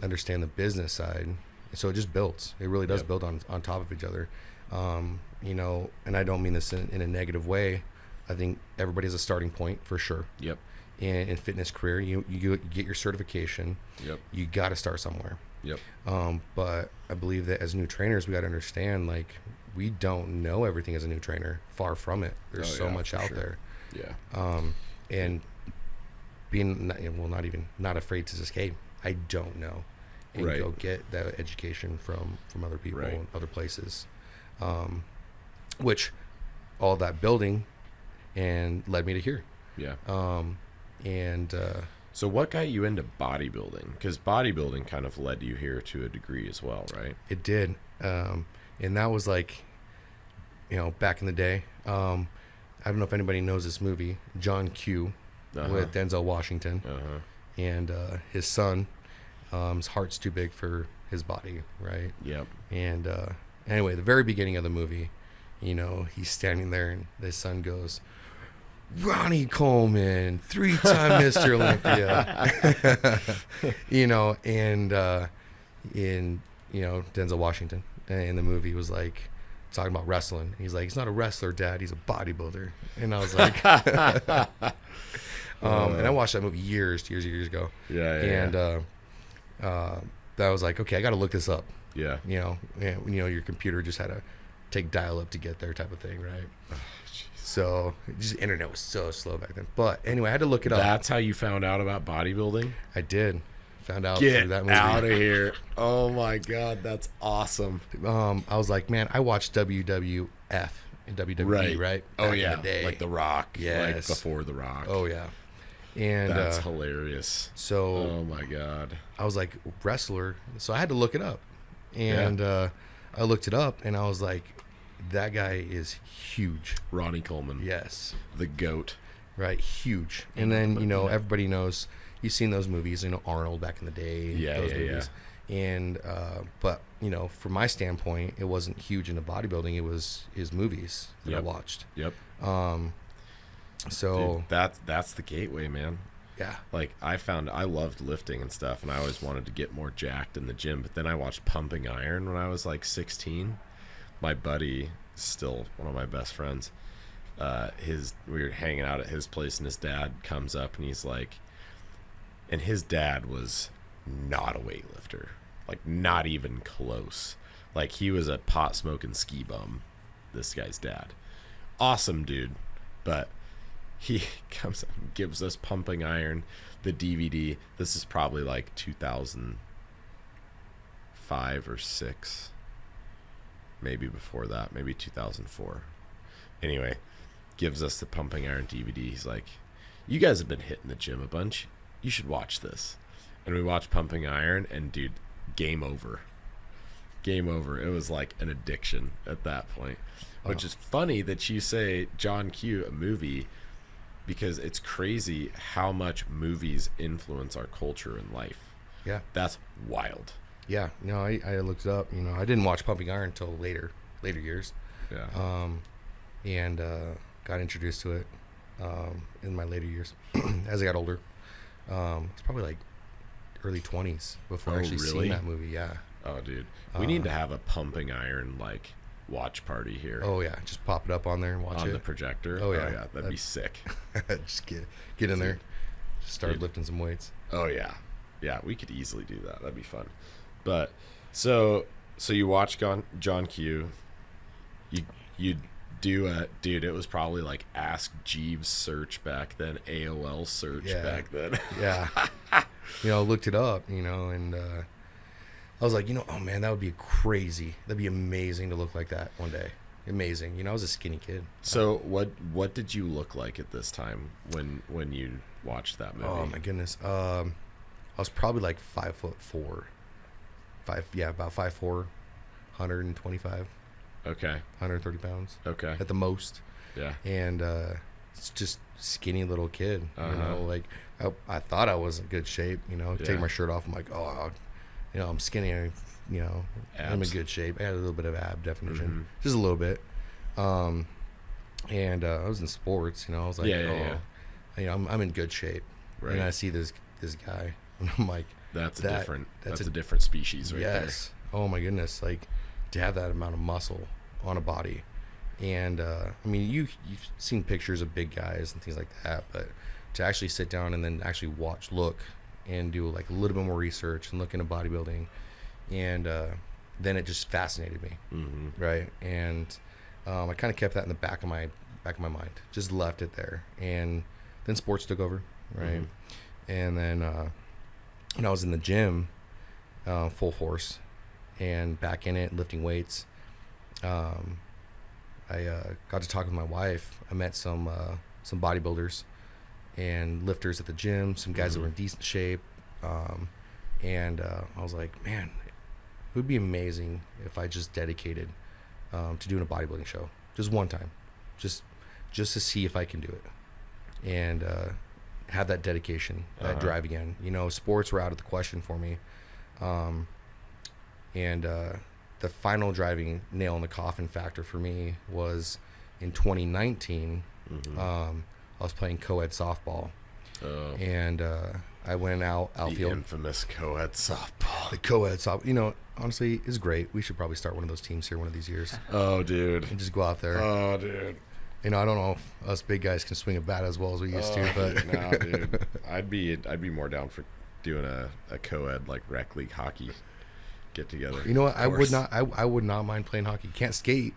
understand the business side. So it just builds. It really does build on top of each other. And I don't mean this in a negative way. I think everybody has a starting point for sure. Yep. And in fitness career, you get your certification. Yep. You got to start somewhere. Yep. But I believe that as new trainers, we got to understand, like, we don't know everything as a new trainer. Far from it. There's so much out there. Yeah. And being not afraid to just, hey, I don't know, and go get that education from other people and other places, which all that building and led me to here. Yeah. So what got you into bodybuilding? Because bodybuilding kind of led you here to a degree as well, right? It did. And that was like, back in the day. I don't know if anybody knows this movie, John Q, with Denzel Washington. And his son, his heart's too big for his body, right? Yep. And anyway, the very beginning of the movie, he's standing there and his son goes, Ronnie Coleman, 3-time Mr. Olympia. And Denzel Washington in the movie was like talking about wrestling. He's like, he's not a wrestler, Dad, he's a bodybuilder. And I was like, and I watched that movie years ago. Yeah. That was like, okay, I got to look this up. Yeah. Your computer just had to take dial up to get there type of thing, right? So just internet was so slow back then. But anyway, I had to look it up. That's how you found out about bodybuilding? I did. Found out through that movie. Get out of here. Oh my God, that's awesome. I was like, man, I watched WWF and WWE, right? Oh Back yeah. in the day. Like The Rock. Yes. Like before The Rock. Oh yeah. And that's hilarious. So oh my God. I was like, wrestler. So I had to look it up. And I looked it up and I was like, that guy is huge. Ronnie Coleman. Yes. The GOAT. Right. Huge. And then, everybody knows, you've seen those movies, Arnold back in the day. Yeah, those yeah, movies. And, but, from my standpoint, it wasn't huge into bodybuilding. It was his movies that I watched. Yep. So dude, that's the gateway, man. yeah. Like I loved lifting and stuff, and I always wanted to get more jacked in the gym. But then I watched Pumping Iron when I was like 16. My buddy, still one of my best friends, we were hanging out at his place, and his dad comes up, and he's like, and his dad was not a weightlifter, like not even close. Like he was a pot smoking ski bum. This guy's dad, awesome dude, but he comes up and gives us Pumping Iron, the DVD. This is probably like 2005 or 6, maybe before that, maybe 2004. Anyway, gives us the Pumping Iron DVD. He's like, you guys have been hitting the gym a bunch. You should watch this. And we watched Pumping Iron, and dude, game over. Game over. It was like an addiction at that point. Which is funny that you say John Q, a movie, because it's crazy how much movies influence our culture and life. Yeah. That's wild. Yeah. No, I looked it up. I didn't watch Pumping Iron until later years. Yeah. And got introduced to it in my later years as I got older. It's probably like early 20s before I actually seen that movie. Yeah. Oh, dude. We need to have a Pumping Iron, like, watch party here. Oh, yeah. Just pop it up on there and watch on it. the projector. Oh, yeah. That'd be sick. Just get in there. Just start lifting some weights. Oh, yeah. Yeah, we could easily do that. That'd be fun. But, so you watch John Q. You do a... Dude, it was probably like Ask Jeeves search back then. AOL search back then. Yeah. Looked it up, and... I was like, oh man, that would be crazy. That'd be amazing to look like that one day. Amazing. I was a skinny kid. So what did you look like at this time when you watched that movie? Oh my goodness. I was probably like 5'4". About 5'4", 125. Okay. 130 pounds. Okay. At the most. Yeah. And it's just skinny little kid. Uh-huh. Like I thought I was in good shape. Take my shirt off. I'm like, oh. I'm skinny, I'm in good shape. I had a little bit of ab definition, just a little bit. And I was in sports, I was like, I'm in good shape. Right. And I see this guy, and I'm like, that's a different species right there. Yes. Oh my goodness. Like to have that amount of muscle on a body. And, you've seen pictures of big guys and things like that, but to actually sit down and then actually look and do like a little bit more research and look into bodybuilding, and then it just fascinated me, right? And I kind of kept that in the back of my mind, just left it there, and then sports took over, right? And then when I was in the gym, full force, and back in it, lifting weights, I got to talk with my wife. I met some bodybuilders and lifters at the gym, some guys that were in decent shape, and I was like, man, it would be amazing if I just dedicated to doing a bodybuilding show just one time, just to see if I can do it, and have that dedication, that drive again. Sports were out of the question for me, and the final driving nail in the coffin factor for me was in 2019. I was playing co-ed softball, and I went outfield. The infamous co-ed softball. The co-ed softball, honestly, is great. We should probably start one of those teams here one of these years. Oh, dude. And just go out there. Oh, dude. I don't know if us big guys can swing a bat as well as we used to, but no, dude. I'd be more down for doing a co-ed like rec league hockey get together. You know what? I would not mind playing hockey. Can't skate.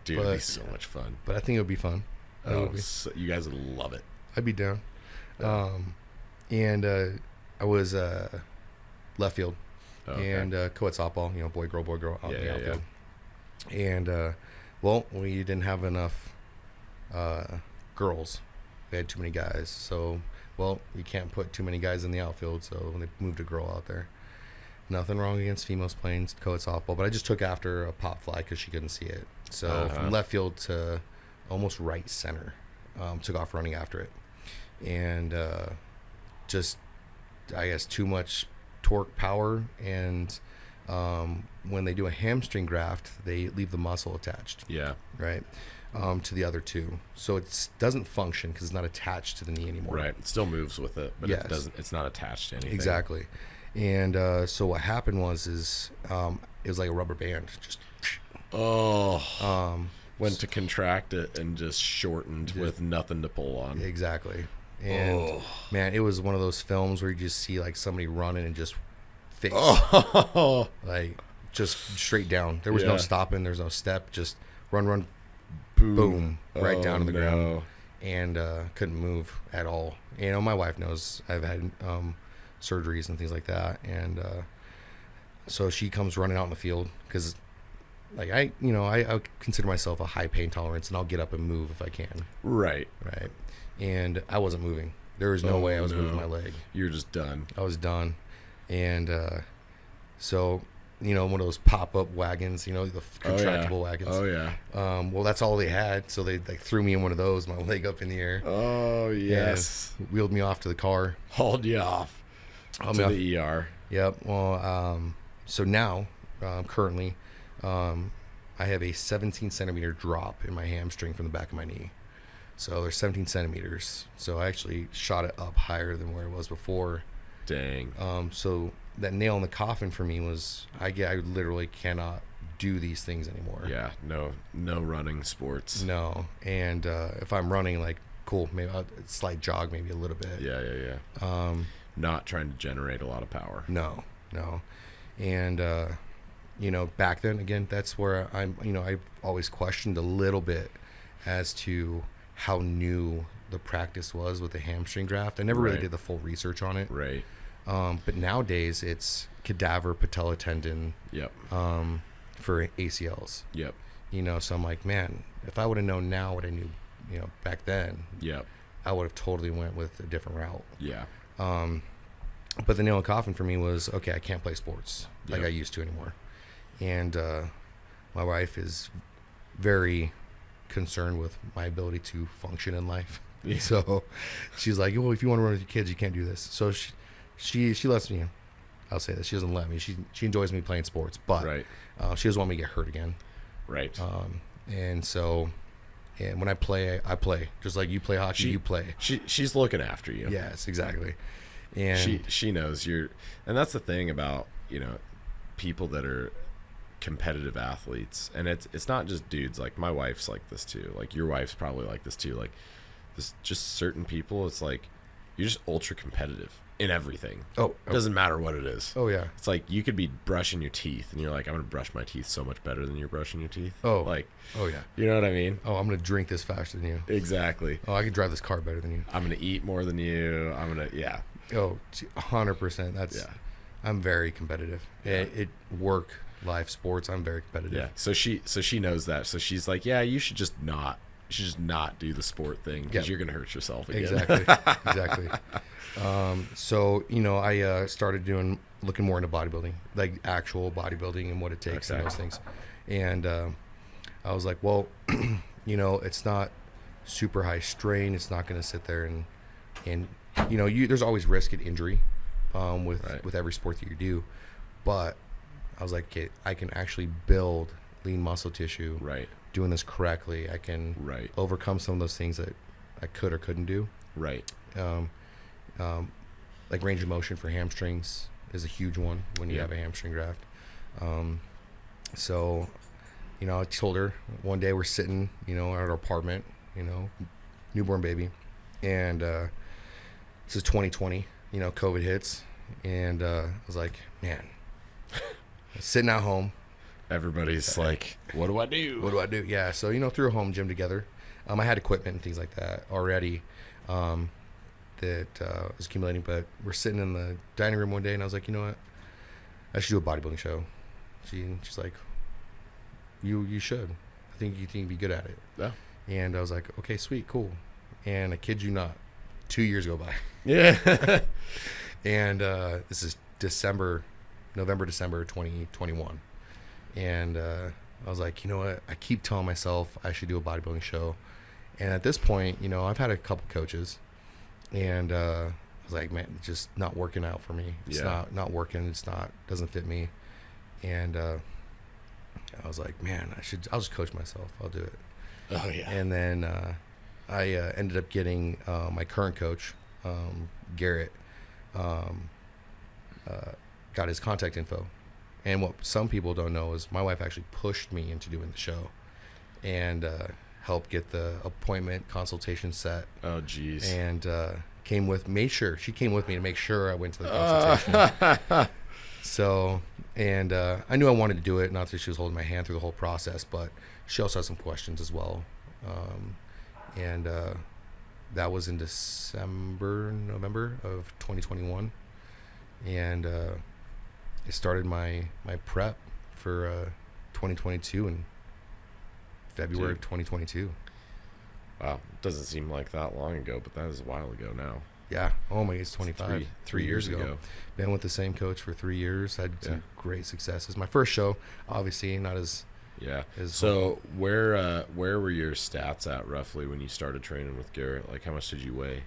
Dude, it'd be so much fun. But I think it would be fun. So you guys would love it. I'd be down. Yeah. And I was left field and co-ed softball, boy, girl, out in the outfield. And, well, we didn't have enough girls. We had too many guys. So, well, you can't put too many guys in the outfield, so they moved a girl out there. Nothing wrong against females playing co-ed softball, but I just took after a pop fly because she couldn't see it. So from left field to almost right center, took off running after it. And just, I guess, too much torque power. And when they do a hamstring graft, they leave the muscle attached. Yeah. Right. To the other two. So it doesn't function because it's not attached to the knee anymore. Right. It still moves with it, but Yes. it's not attached to anything. Exactly. And so what happened was it was like a rubber band. Just went to contract it and just shortened with nothing to pull on. Exactly. And man, it was one of those films where you just see like somebody running and just face, like just straight down. There was no stopping. There's no step. Just run, boom, right down to the ground. And couldn't move at all. My wife knows I've had surgeries and things like that. And so she comes running out in the field because like I consider myself a high pain tolerance, and I'll get up and move if I can. Right. And I wasn't moving. There was no way I was moving my leg. You're just done. I was done. And so, one of those pop-up wagons, the contractible wagons. Oh, yeah. Well, that's all they had. So they threw me in one of those, my leg up in the air. Oh, yes. Wheeled me off to the car. Hauled you off to the ER. Yep. Well, so now, currently, I have a 17-centimeter drop in my hamstring from the back of my knee. So there's 17 centimeters. So I actually shot it up higher than where it was before. Dang. So that nail in the coffin for me was I literally cannot do these things anymore. Yeah. No running sports. No. And if I'm running, like, cool, maybe a slight jog, maybe a little bit. Yeah. Not trying to generate a lot of power. No. And back then, again, that's where I've always questioned a little bit as to how new the practice was with the hamstring graft. I never really did the full research on it. Right. But nowadays it's cadaver patella tendon. Yep. For ACLs. Yep. So I'm like, man, if I would have known now what I knew, back then. Yep. I would have totally went with a different route. Yeah. But the nail in the coffin for me was, okay, I can't play sports like I used to anymore. And my wife is very concerned with my ability to function in life. Yeah. So she's like, well, if you want to run with your kids, you can't do this. So she lets me. I'll say this. She doesn't let me. She enjoys me playing sports, but she doesn't want me to get hurt again. Right. And so, and when I play, just like you play hockey, you play. She's looking after you. Yes, exactly. And she knows you're, and that's the thing about people that are competitive athletes, and it's not just dudes. Like my wife's like this too. Like your wife's probably like this too. Like this, just certain people. It's like you're just ultra competitive in everything. It doesn't matter what it is. Oh yeah. It's like you could be brushing your teeth, and you're like, I'm gonna brush my teeth so much better than you're brushing your teeth. Oh yeah. You know what I mean? I'm gonna drink this faster than you. Exactly. I could drive this car better than you. I'm gonna eat more than you. 100%. That's I'm very competitive. It work, life, sports. I'm very competitive. Yeah. So she knows that. So she's like, yeah, you should just not do the sport thing because you're gonna hurt yourself again. Exactly. So I started looking more into bodybuilding, like actual bodybuilding and what it takes and those things. And I was like, well, it's not super high strain. It's not going to sit there and there's always risk of injury with every sport that you do. But I was like, okay, I can actually build lean muscle tissue. Right. Doing this correctly, I can overcome some of those things that I could or couldn't do. Right. Like range of motion for hamstrings is a huge one when you have a hamstring graft. So, I told her one day we're sitting, at our apartment, newborn baby, and this is 2020. COVID hits, and I was like, man, sitting at home. Everybody's like, what do I do? Yeah. So, threw a home gym together. I had equipment and things like that already that was accumulating. But we're sitting in the dining room one day, and I was like, you know what? I should do a bodybuilding show. She's like, you should. I think you'd be good at it. Yeah. And I was like, okay, sweet, cool. And I kid you not, 2 years go by. Yeah. And this is November, December 2021. And I was like, you know what? I keep telling myself I should do a bodybuilding show. And at this point, you know, I've had a couple coaches. And I was like, man, it's just not working out for me. It's not working. Doesn't fit me. And I was like, man, I'll just coach myself. I'll do it. Oh, yeah. And then I ended up getting my current coach, Garrett, got his contact info. And what some people don't know is my wife actually pushed me into doing the show and helped get the appointment consultation set. Oh, geez. And she came with me to make sure I went to the consultation. So, and I knew I wanted to do it, not that she was holding my hand through the whole process, but she also had some questions as well. And that was in November of 2021. And I started my prep for 2022 in February of 2022. Wow. It doesn't seem like that long ago, but that is a while ago now. Yeah. Oh my, it's 25. Three years ago. Been with the same coach for 3 years. Had some great successes. My first show, obviously, not as... Yeah. So where were your stats at roughly when you started training with Garrett? Like, how much did you weigh?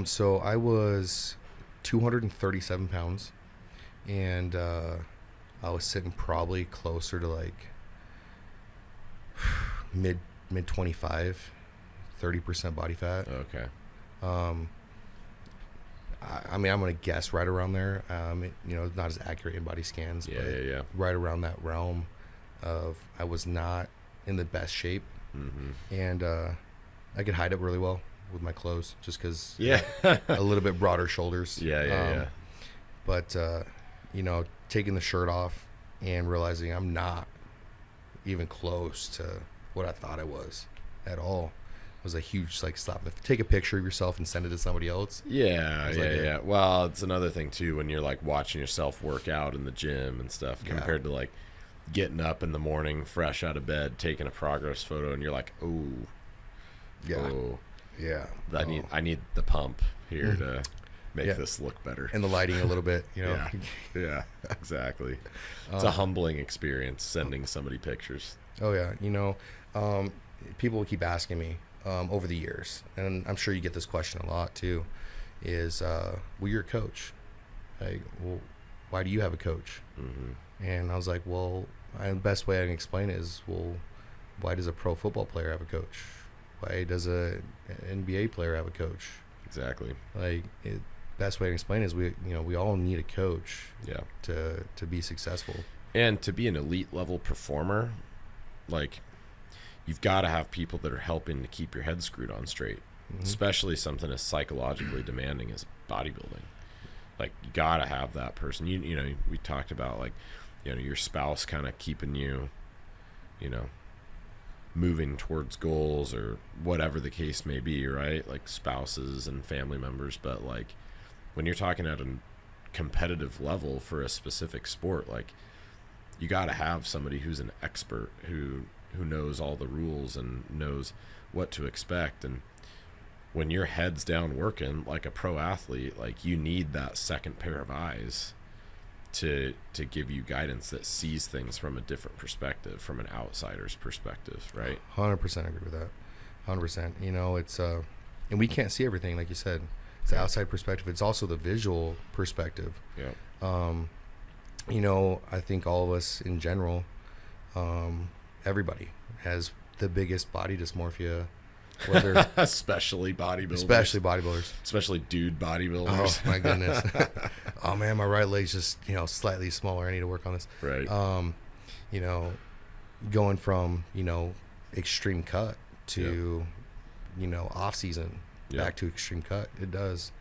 So I was 237 pounds, and I was sitting probably closer to like mid 25, 30% body fat. Okay. I mean, I'm gonna guess right around there. You know, not as accurate in body scans, but right around that realm of I was not in the best shape, and I could hide it really well with my clothes just because a little bit broader shoulders. But you know, taking the shirt off and realizing I'm not even close to what I thought I was at all was a huge like slap. Take a picture of yourself and send it to somebody else. Yeah. Well, it's another thing too when you're like watching yourself work out in the gym and stuff compared to like getting up in the morning fresh out of bed, taking a progress photo, and you're like, I need the pump here to make this look better, and the lighting a little bit, you know. Yeah, exactly. It's a humbling experience sending somebody pictures. Oh yeah, you know, people will keep asking me over the years, and I'm sure you get this question a lot too, is well, you're a coach, like, well, why do you have a coach? And I was like, well, the best way I can explain it is, well, why does a pro football player have a coach? Why does a NBA player have a coach? Exactly. Like, best way to explain it is we all need a coach to be successful. And to be an elite level performer, like, you've got to have people that are helping to keep your head screwed on straight, especially something as psychologically demanding as bodybuilding. Like, you got to have that person. You know, we talked about, like, you know, your spouse kind of keeping you, you know, moving towards goals or whatever the case may be, right? Like spouses and family members. But like when you're talking at a competitive level for a specific sport, like you got to have somebody who's an expert who knows all the rules and knows what to expect. And when your head's down working like a pro athlete, like you need that second pair of eyes to give you guidance that sees things from a different perspective, from an outsider's perspective, right? 100% agree with that. 100%. You know, it's and we can't see everything, like you said. It's the outside perspective. It's also the visual perspective. You know, I think all of us in general, everybody has the biggest body dysmorphia. Whether especially bodybuilders, especially dude bodybuilders. Oh my goodness. Oh man, my right leg's just, you know, slightly smaller. I need to work on this. Right. You know, going from, you know, extreme cut to, you know, off season back to extreme cut. It does.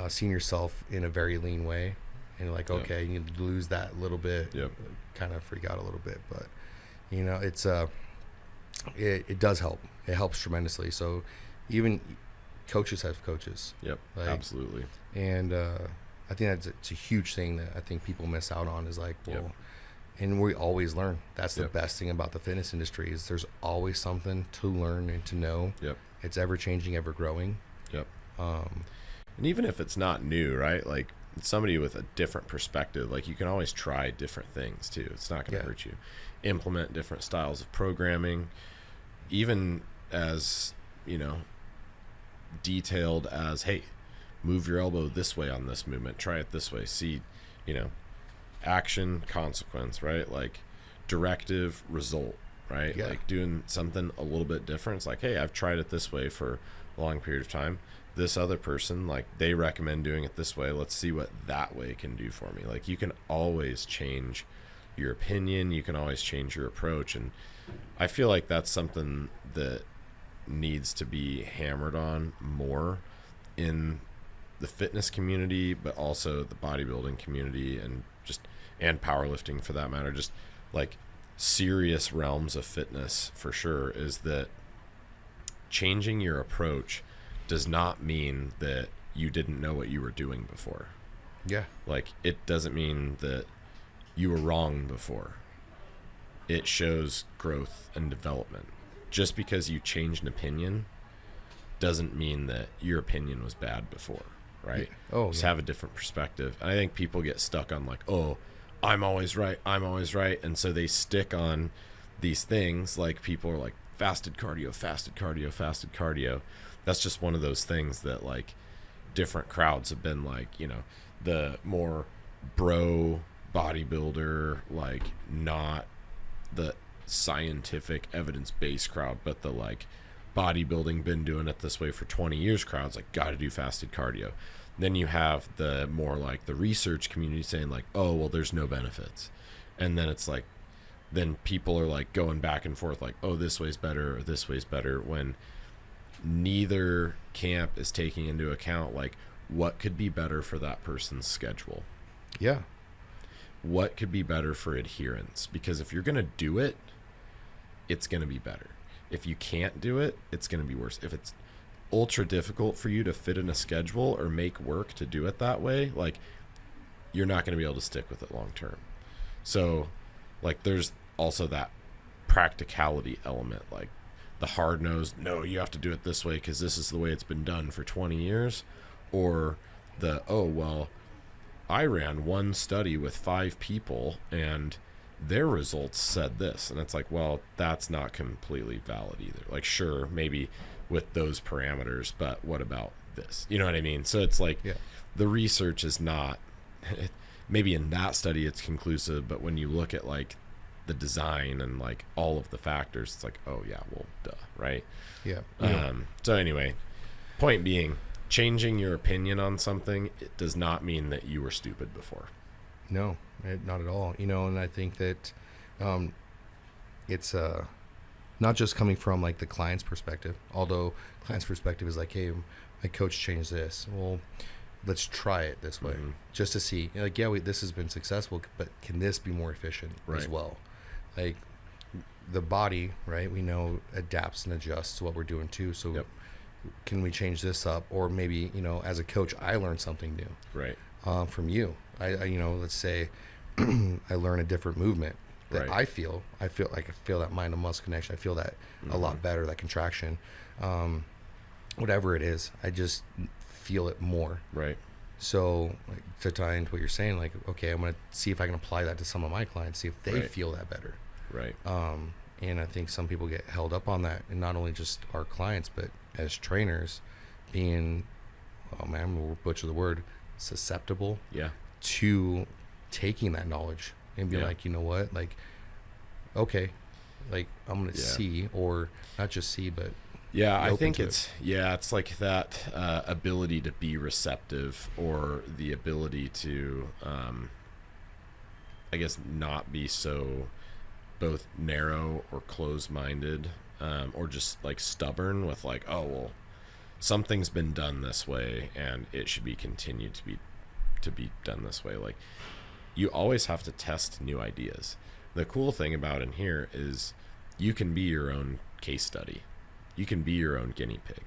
Seeing yourself in a very lean way, and you're like, okay, you need to lose that little bit. Kind of freak out a little bit, but you know, it's it does help. It helps tremendously. So even coaches have coaches. Yep, like, absolutely. And I think it's a huge thing that I think people miss out on is like, well, Yep. and we always learn. That's the Yep. best thing about the fitness industry is there's always something to learn and to know. Yep. It's ever changing, ever growing. Yep. And even if it's not new, right? Like somebody with a different perspective, like you can always try different things too. It's not going to hurt you. Implement different styles of programming, even as, detailed as, hey, move your elbow this way on this movement. Try it this way. See, action, consequence, right? Like directive, result, right? Yeah. Like doing something a little bit different. It's like, hey, I've tried it this way for a long period of time. This other person, like they recommend doing it this way. Let's see what that way can do for me. Like you can always change your opinion. You can always change your approach. And I feel like that's something that needs to be hammered on more in the fitness community, but also the bodybuilding community and powerlifting for that matter. Just like serious realms of fitness for sure, is that changing your approach does not mean that you didn't know what you were doing before. Yeah. Like it doesn't mean that you were wrong before. It shows growth and development. Just because you changed an opinion doesn't mean that your opinion was bad before, right? Yeah. Oh, just yeah. have a different perspective. And I think people get stuck on like, oh, I'm always right. And so they stick on these things. Like people are like fasted cardio. That's just one of those things that like different crowds have been like, the more bro bodybuilder, like not the scientific evidence-based crowd, but the like bodybuilding, been doing it this way for 20 years crowds, like got to do fasted cardio. Then you have the more like the research community saying like, oh, well, there's no benefits. And then it's like, then people are like going back and forth like, oh, this way's better or this way's better, when neither camp is taking into account like what could be better for that person's schedule. Yeah. What could be better for adherence? Because if you're going to do it, it's going to be better. If you can't do it, it's going to be worse. If it's ultra difficult for you to fit in a schedule or make work to do it that way, like you're not going to be able to stick with it long term. So like there's also that practicality element, like the hard nosed, no, you have to do it this way because this is the way it's been done for 20 years. Or the, oh, well, I ran one study with 5 people and their results said this. And it's like, well, that's not completely valid either. Like, sure, maybe with those parameters, but what about this? You know what I mean? So it's like the research is not, maybe in that study it's conclusive, but when you look at like the design and like all of the factors, it's like, oh yeah, well, duh, right? Yeah. So anyway, point being, changing your opinion on something, it does not mean that you were stupid before. No, not at all. And I think that it's not just coming from like the client's perspective, although client's perspective is like, hey, my coach changed this. Well, let's try it this way just to see. Like, yeah, this has been successful, but can this be more efficient as well? Like the body, right? We know adapts and adjusts to what we're doing too. So can we change this up? Or maybe, as a coach, I learned something new from you. I let's say I learn a different movement that I feel that mind and muscle connection. I feel that a lot better, that contraction, whatever it is, I just feel it more. Right. So like, to tie into what you're saying, like, okay, I'm going to see if I can apply that to some of my clients, see if they feel that better. Right. And I think some people get held up on that, and not only just our clients, but as trainers being, oh man, we'll butcher the word, susceptible to taking that knowledge and being like, you know what, like, okay, like I'm going to see, or not just see, but I think it's like that ability to be receptive, or the ability to, I guess, not be so both narrow or closed-minded, or just like stubborn with like, oh, well, something's been done this way and it should be continued to be done this way. Like, you always have to test new ideas. The cool thing about in here is you can be your own case study. You can be your own guinea pig,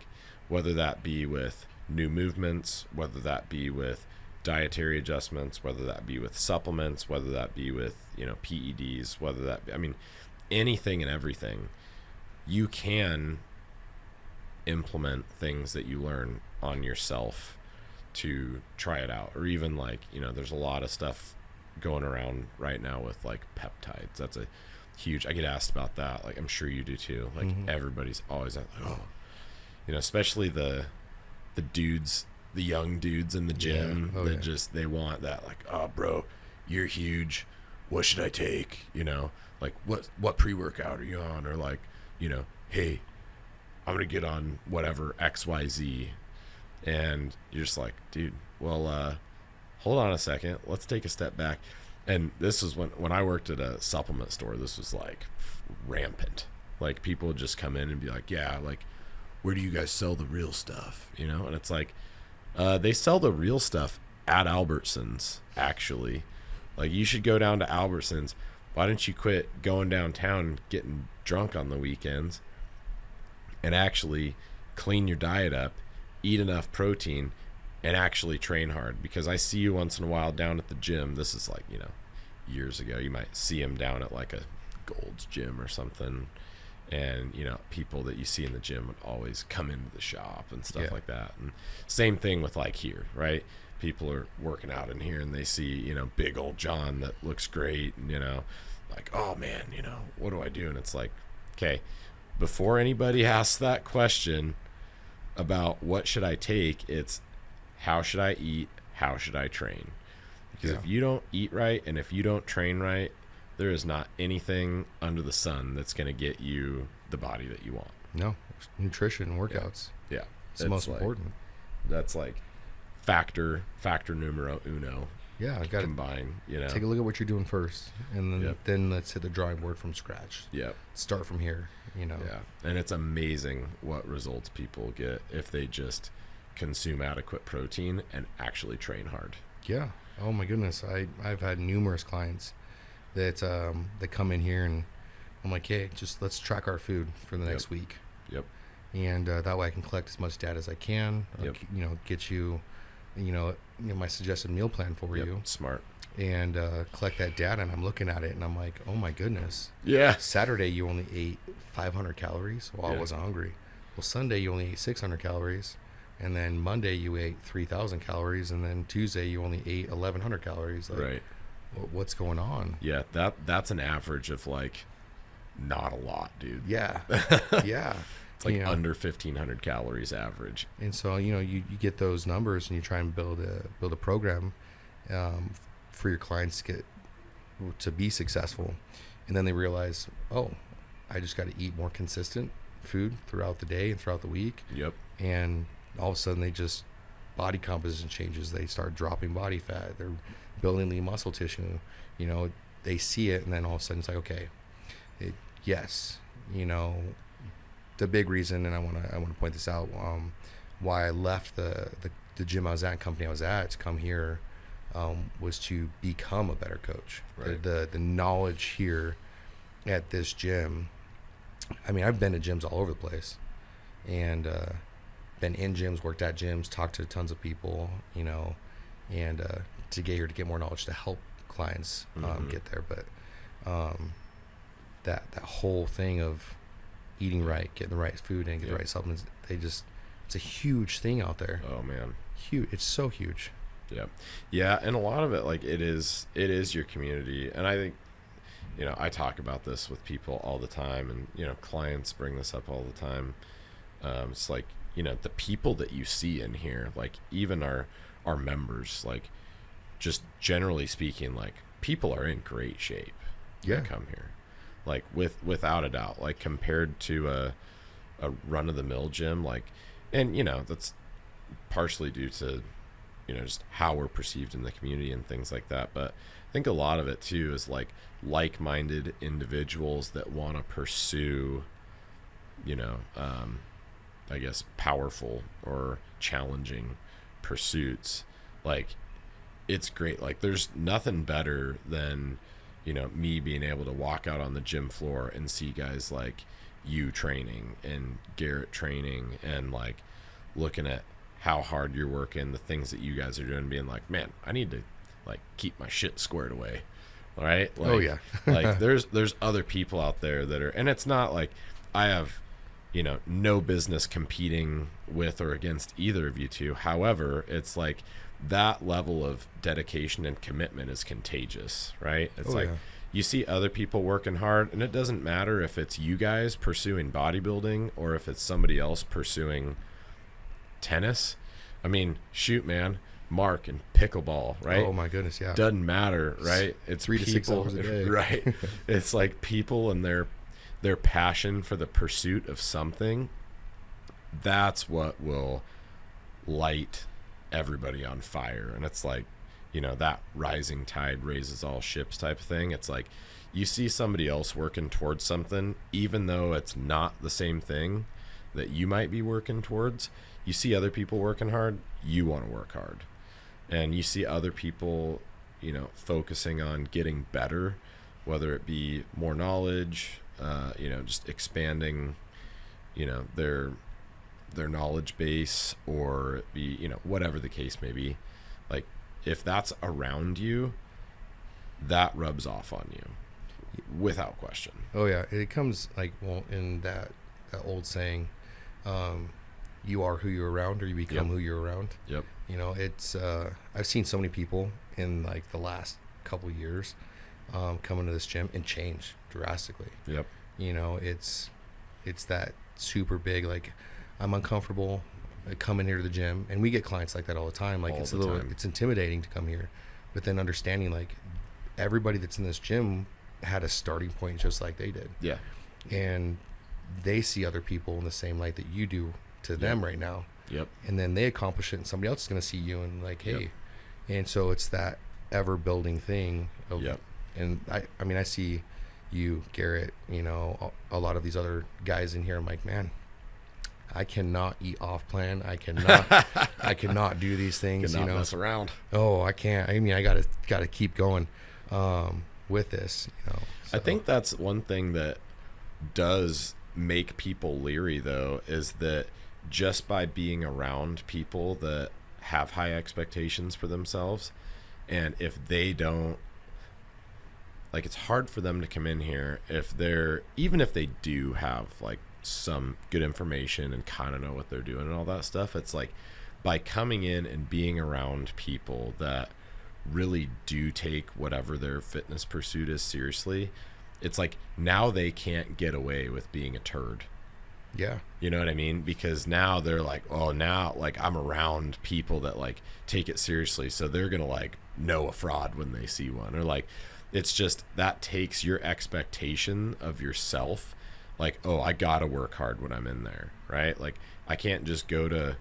whether that be with new movements, whether that be with dietary adjustments, whether that be with supplements, whether that be with, PEDs, whether that be, I mean, anything and everything. You can implement things that you learn on yourself to try it out. Or even like, there's a lot of stuff going around right now with like peptides. That's a huge, I get asked about that. Like, I'm sure you do too. Like, everybody's always like, especially the dudes, the young dudes in the gym they want that, like, oh bro, you're huge, what should I take? Like, what pre-workout are you on? Or like, hey, I'm gonna get on whatever XYZ. And you're just like, dude, well, hold on a second, let's take a step back. And this was when I worked at a supplement store. This was like rampant. Like, people would just come in and be like, yeah, like, where do you guys sell the real stuff? And it's like, they sell the real stuff at Albertsons, actually. Like, you should go down to Albertsons. Why don't you quit going downtown and getting drunk on the weekends and actually clean your diet up, eat enough protein, and actually train hard? Because I see you once in a while down at the gym. This is like, years ago. You might see him down at like a Gold's Gym or something. And, people that you see in the gym would always come into the shop and stuff like that. And same thing with like here, right? People are working out in here and they see, big old John that looks great. And, like, oh man, what do I do? And it's like, okay, before anybody asks that question about what should I take, it's how should I eat? How should I train? Because if you don't eat right and if you don't train right, there is not anything under the sun that's going to get you the body that you want. No, nutrition, workouts. Yeah. It's the most important. That's like factor numero uno. Yeah, I got to combine, Take a look at what you're doing first, and then let's hit the drawing board from scratch. Yep. Start from here, Yeah. And it's amazing what results people get if they just consume adequate protein and actually train hard. Yeah. Oh my goodness. I've had numerous clients that come in here and I'm like, hey, just let's track our food for the next week. Yep. And that way I can collect as much data as I can. Yep. Get you, my suggested meal plan for you. Smart. And collect that data, and I'm looking at it and I'm like, oh my goodness. Yeah. Saturday you only ate 500 calories. Well, I wasn't hungry. Well, Sunday you only ate 600 calories. And then Monday you ate 3,000 calories, and then Tuesday you only ate 1,100 calories. Like, right. What's going on? Yeah, that's an average of like not a lot, dude. Yeah. Yeah. It's like under 1,500 calories average. And so, you get those numbers and you try and build a program for your clients to be successful. And then they realize, oh, I just got to eat more consistent food throughout the day and throughout the week. Yep. And all of a sudden body composition changes. They start dropping body fat. They're building lean muscle tissue. They see it, and then all of a sudden it's like, okay, the big reason, and I want to point this out, why I left the gym I was at, company I was at, to come here, was to become a better coach. Right. The knowledge here at this gym. I mean, I've been to gyms all over the place, and been in gyms, worked at gyms, talked to tons of people, and to get here to get more knowledge to help clients get there. But that whole thing of eating right, getting the right food and getting the right supplements, it's a huge thing out there. Oh man, huge. It's so huge. Yeah, and a lot of it, like, it is your community. And I think, I talk about this with people all the time, and clients bring this up all the time. It's like, the people that you see in here, like even our members, like, just generally speaking, like, people are in great shape. Come here, like, without a doubt, like, compared to a run-of-the-mill gym, like, and that's partially due to just how we're perceived in the community and things like that. But I think a lot of it too is like-minded individuals that want to pursue I guess powerful or challenging pursuits. Like, it's great. Like, there's nothing better than me being able to walk out on the gym floor and see guys like you training and Garrett training and like looking at how hard you're working, the things that you guys are doing, being like, man, I need to like keep my shit squared away. All right. Like, Oh yeah. like there's other people out there that are, and it's not like I have, no business competing with or against either of you two. However, it's like that level of dedication and commitment is contagious, right? It's like, you see other people working hard, and it doesn't matter if it's you guys pursuing bodybuilding or if it's somebody else pursuing tennis. I mean, shoot, man, Mark and pickleball, right? Oh my goodness, yeah. Doesn't matter, right? It's 3 to 6 people, hours a day. right? It's like people and their passion for the pursuit of something. That's what will light everybody on fire. And it's like, that rising tide raises all ships type of thing. It's like you see somebody else working towards something, even though it's not the same thing that you might be working towards. You see other people working hard, you want to work hard. And you see other people, focusing on getting better, whether it be more knowledge, just expanding, their knowledge base, or it be, whatever the case may be. Like, if that's around you, that rubs off on you without question. Oh yeah. It comes like, well, in that old saying, you are who you're around, or you become who you're around. Yep. It's I've seen so many people in like the last couple years come into this gym and change drastically. Yep. It's that super big, like, I'm uncomfortable. I come in here to the gym, and we get clients like that all the time. Like, it's intimidating to come here, but then understanding like everybody that's in this gym had a starting point just like they did. Yeah. And they see other people in the same light that you do to them right now. Yep. And then they accomplish it, and somebody else is going to see you and like, hey. And so it's that ever building thing of, and I mean, I see you, Garrett, a lot of these other guys in here. I'm like, man, I cannot eat off plan. I cannot do these things. Cannot mess around. Oh, I can't. I mean, I gotta keep going with this. So. I think that's one thing that does make people leery, though, is that just by being around people that have high expectations for themselves, and if they don't, like, it's hard for them to come in here even if they do have like some good information and kind of know what they're doing and all that stuff. It's like, by coming in and being around people that really do take whatever their fitness pursuit is seriously, it's like now they can't get away with being a turd. Yeah. You know what I mean? Because now they're like, oh, now like I'm around people that like take it seriously, so they're gonna like know a fraud when they see one. Or like, it's just that takes your expectation of yourself, like, oh, I gotta work hard when I'm in there, right? Like, I can't just go to,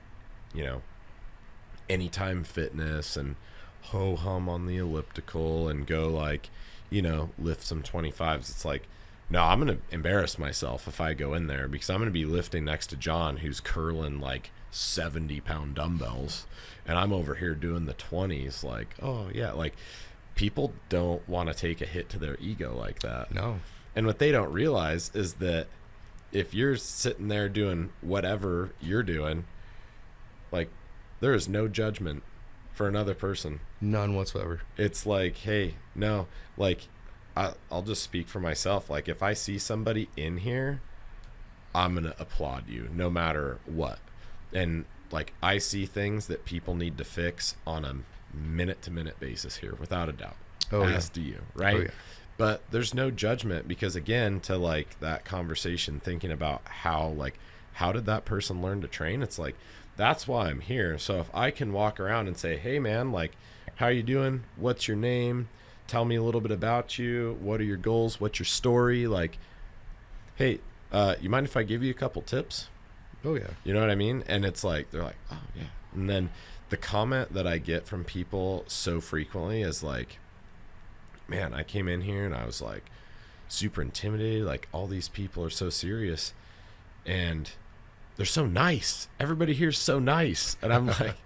Anytime Fitness and ho hum on the elliptical and go like, lift some 25s. It's like, no, I'm going to embarrass myself if I go in there, because I'm going to be lifting next to John, who's curling like 70-pound dumbbells, and I'm over here doing the 20s. Like, oh yeah, like, people don't want to take a hit to their ego like that. No. And what they don't realize is that if you're sitting there doing whatever you're doing, like, there is no judgment for another person. None whatsoever. It's like, hey, no, like, I'll just speak for myself. Like, if I see somebody in here, I'm going to applaud you no matter what. And like, I see things that people need to fix on a minute-to-minute basis here, without a doubt. Oh, as do you, right? Oh, yeah. But there's no judgment, because again, to like that conversation, thinking about how did that person learn to train? It's like, that's why I'm here. So if I can walk around and say, hey man, like, how you doing? What's your name? Tell me a little bit about you. What are your goals? What's your story? Like, hey, you mind if I give you a couple tips? Oh yeah. You know what I mean? And it's like, they're like, oh yeah. And then the comment that I get from people so frequently is like, man, I came in here and I was like super intimidated. Like, all these people are so serious and they're so nice. Everybody here's so nice. And I'm like,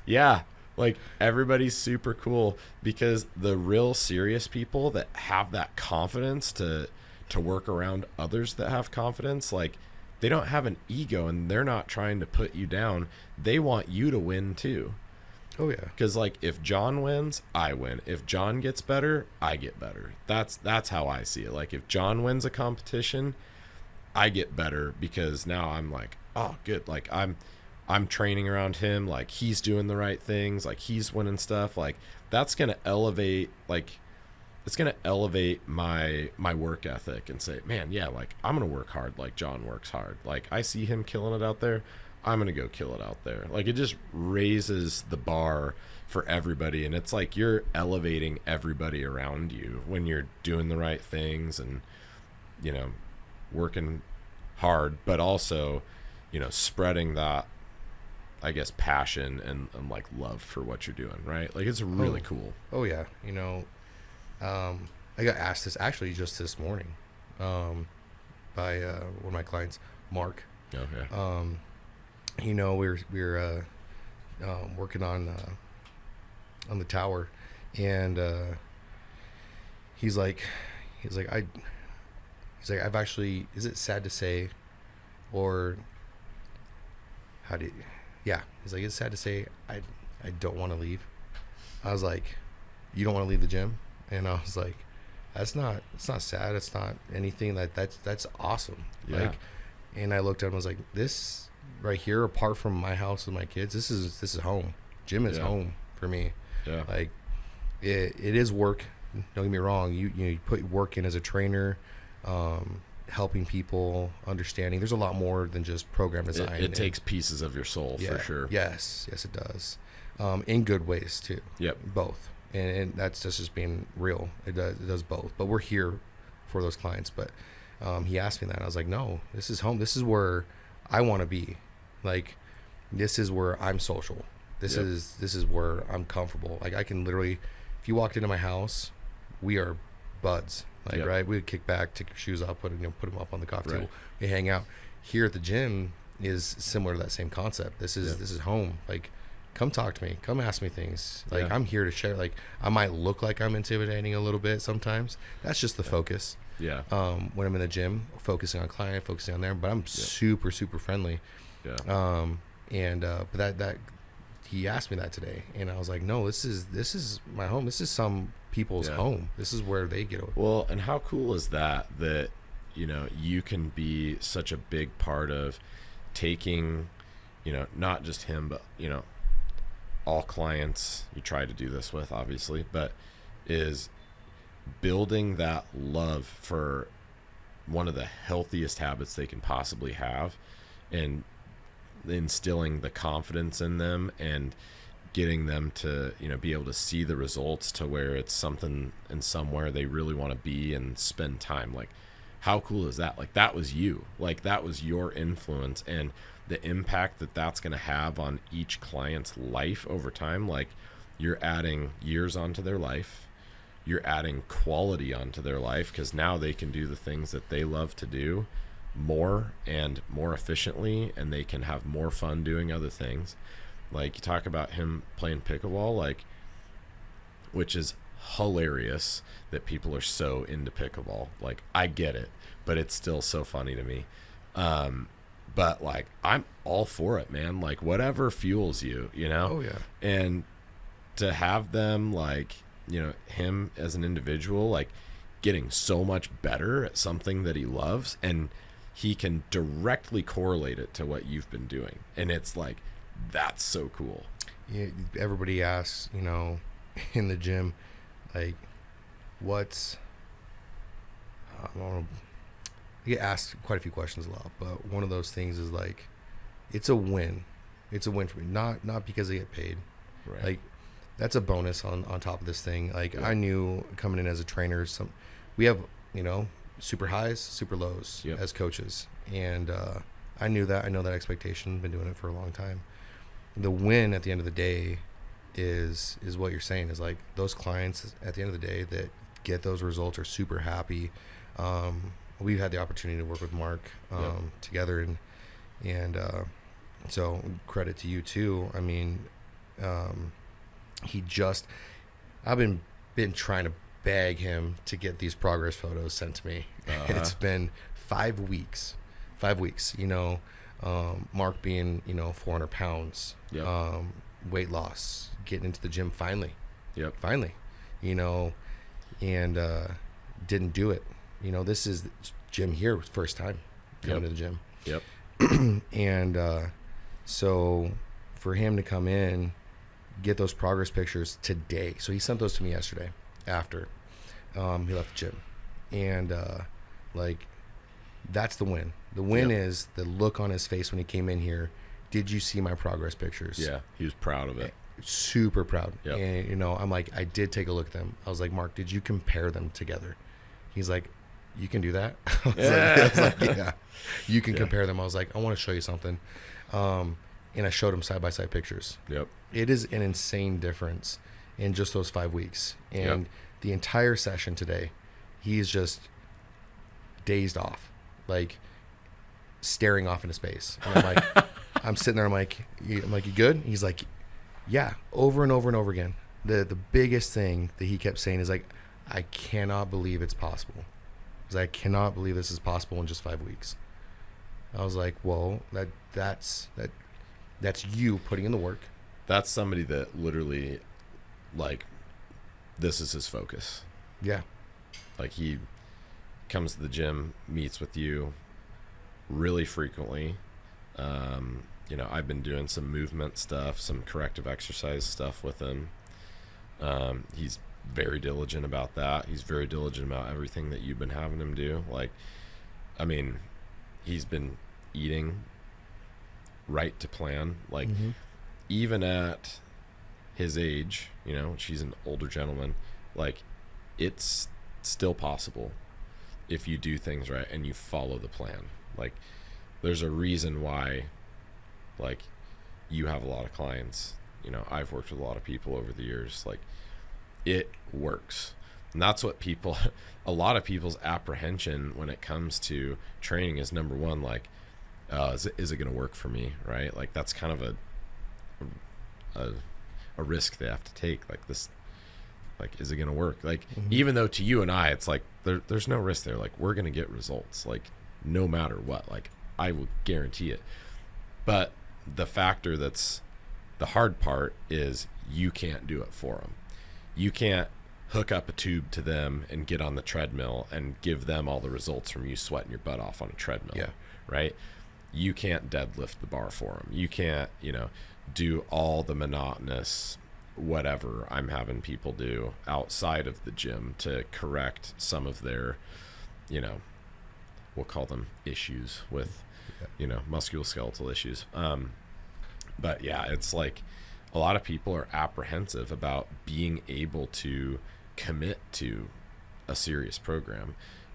yeah, like, everybody's super cool, because the real serious people that have that confidence to to work around others that have confidence. Like, they don't have an ego, and they're not trying to put you down. They want you to win too. Oh yeah. Because like, if John wins, I win. If John gets better, I get better. That's how I see it. Like, if John wins a competition, I get better, because now I'm like, oh, good. Like, I'm training around him. Like, he's doing the right things. Like, he's winning stuff. Like, that's gonna elevate. Like, it's gonna elevate my work ethic, and say, man, yeah, like, I'm gonna work hard like John works hard. Like, I see him killing it out there, I'm gonna go kill it out there. Like, it just raises the bar for everybody, and it's like you're elevating everybody around you when you're doing the right things, and working hard, but also spreading that, I guess, passion and like love for what you're doing, right? Like, it's really cool. Oh yeah. I got asked this actually just this morning by one of my clients, Mark. Okay. We're working on the tower, and he's like I've actually, is it sad to say, or he's like, it's sad to say I don't want to leave. I was like, you don't want to leave the gym? And I was like, it's not sad, it's not anything. That's awesome. Yeah. Like, and I looked at him and was like, this right here, apart from my house with my kids, this is home. Gym is home for me. Yeah. Like, it is work, don't get me wrong. You put work in as a trainer, helping people, understanding. There's a lot more than just program design. It takes pieces of your soul, for sure. Yes, it does. In good ways too. Yep. Both. And that's just being real. It does both. But we're here for those clients. But he asked me that. I was like, no, this is home. This is where I want to be. Like, this is where I'm social. This is where I'm comfortable. Like, I can literally, if you walked into my house, we are buds. Like, right? We would kick back, take your shoes off, put them up on the coffee table. We hang out. Here at the gym is similar to that same concept. This is home. Like, come talk to me. Come ask me things. Like, I'm here to share. Like, I might look like I'm intimidating a little bit sometimes. That's just the focus. Yeah. When I'm in the gym, focusing on client, focusing on them, but I'm super, super friendly. Yeah. But that he asked me that today, and I was like, no, this is my home. This is some people's home. This is where they get over. Well, and how cool is that you can be such a big part of taking, not just him, but all clients you try to do this with, obviously, but is building that love for one of the healthiest habits they can possibly have, and instilling the confidence in them, and getting them to be able to see the results, to where it's something and somewhere they really want to be and spend time. Like, how cool is that? Like, that was you. Like, that was your influence, and the impact that's going to have on each client's life over time. Like, you're adding years onto their life. You're adding quality onto their life, because now they can do the things that they love to do more and more efficiently, and they can have more fun doing other things. Like, you talk about him playing pickleball, like, which is hilarious that people are so into pickleball. Like, I get it, but it's still so funny to me. But like, I'm all for it, man. Like, whatever fuels you, Oh yeah. And to have them, like, him as an individual, like, getting so much better at something that he loves, and he can directly correlate it to what you've been doing. And it's like, that's so cool. Yeah, everybody asks, in the gym, like, what's, I get asked quite a few questions a lot, but one of those things is like, it's a win. It's a win for me. Not because they get paid. Right. Like, that's a bonus on top of this thing. Like, I knew coming in as a trainer, we have, super highs, super lows as coaches. And I knew that. I know that expectation. Been doing it for a long time. The win at the end of the day is what you're saying, is like, those clients at the end of the day that get those results are super happy. We've had the opportunity to work with Mark together, and so credit to you too. I mean, I've been trying to beg him to get these progress photos sent to me. It's been 5 weeks. 5 weeks, Mark being, 400 pounds, Yep. Weight loss, getting into the gym finally, Yep. and didn't do it. This is gym here, first time coming to the gym. Yep. And so for him to come in, get those progress pictures today. So he sent those to me yesterday after he left the gym. And that's the win. The win is the look on his face when he came in here. Did you see my progress pictures? Yeah, he was proud of it. Super proud. Yep. And, I'm like, I did take a look at them. I was like, Mark, did you compare them together? He's like, you can do that? I was like, yeah, you can compare them. I was like, I want to show you something. And I showed him side-by-side pictures. Yep. It is an insane difference in just those 5 weeks. And the entire session today, he's just dazed off, like staring off into space. And I'm like, I'm sitting there, I'm like, you good? He's like, yeah, over and over and over again. The biggest thing that he kept saying is like, I cannot believe it's possible. Because I cannot believe this is possible in just 5 weeks. I was like, well, that's you putting in the work. That's somebody that literally, like, this is his focus. Yeah. Like, he comes to the gym, meets with you really frequently. I've been doing some movement stuff, some corrective exercise stuff with him. He's very diligent about that. He's very diligent about everything that you've been having him do. Like, I mean, he's been eating right to plan. Like, even at his age, she's an older gentleman, like, it's still possible if you do things right and you follow the plan. Like, there's a reason why, like, you have a lot of clients. I've worked with a lot of people over the years. Like, it works. And that's what a lot of people's apprehension when it comes to training is, number one, like, is it going to work for me? Right? Like, that's kind of a risk they have to take. Like, this, like, is it going to work? Like, even though to you and I, it's like, there's no risk there. Like, we're going to get results, like, no matter what. Like, I will guarantee it. But the factor that's the hard part is you can't do it for them. You can't hook up a tube to them and get on the treadmill and give them all the results from you sweating your butt off on a treadmill. Yeah. Right? You can't deadlift the bar for them. You can't, do all the monotonous whatever I'm having people do outside of the gym to correct some of their, we'll call them issues with, musculoskeletal issues. But yeah, it's like a lot of people are apprehensive about being able to commit to a serious program.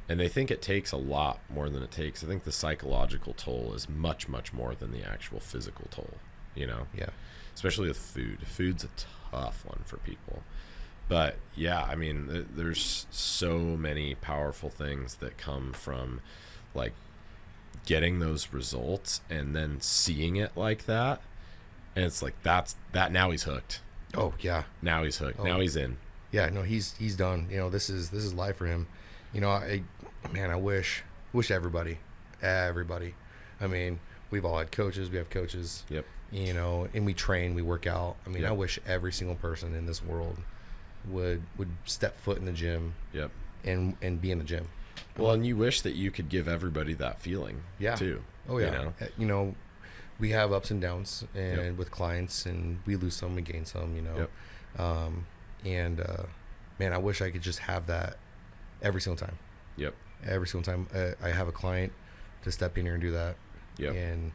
And they think it takes a lot more than it takes. I think the psychological toll is much, much more than the actual physical toll, Yeah. Especially with food. Food's a tough one for people. But yeah, I mean, there's so many powerful things that come from, like, getting those results and then seeing it like that. And it's like, that now he's hooked. Oh yeah. Now he's hooked. Now he's in. Yeah, no, he's done. This is life for him. I wish everybody. I mean, we've all had coaches. We have coaches. Yep. And we train, we work out. I mean, Yep. I wish every single person in this world would step foot in the gym. Yep. And be in the gym. Well, and you wish that you could give everybody that feeling. Yeah. Too. Oh yeah. We have ups and downs and with clients, and we lose some, we gain some. Yep. Man, I wish I could just have that every single time. Yep. Every single time I have a client to step in here and do that. Yep. And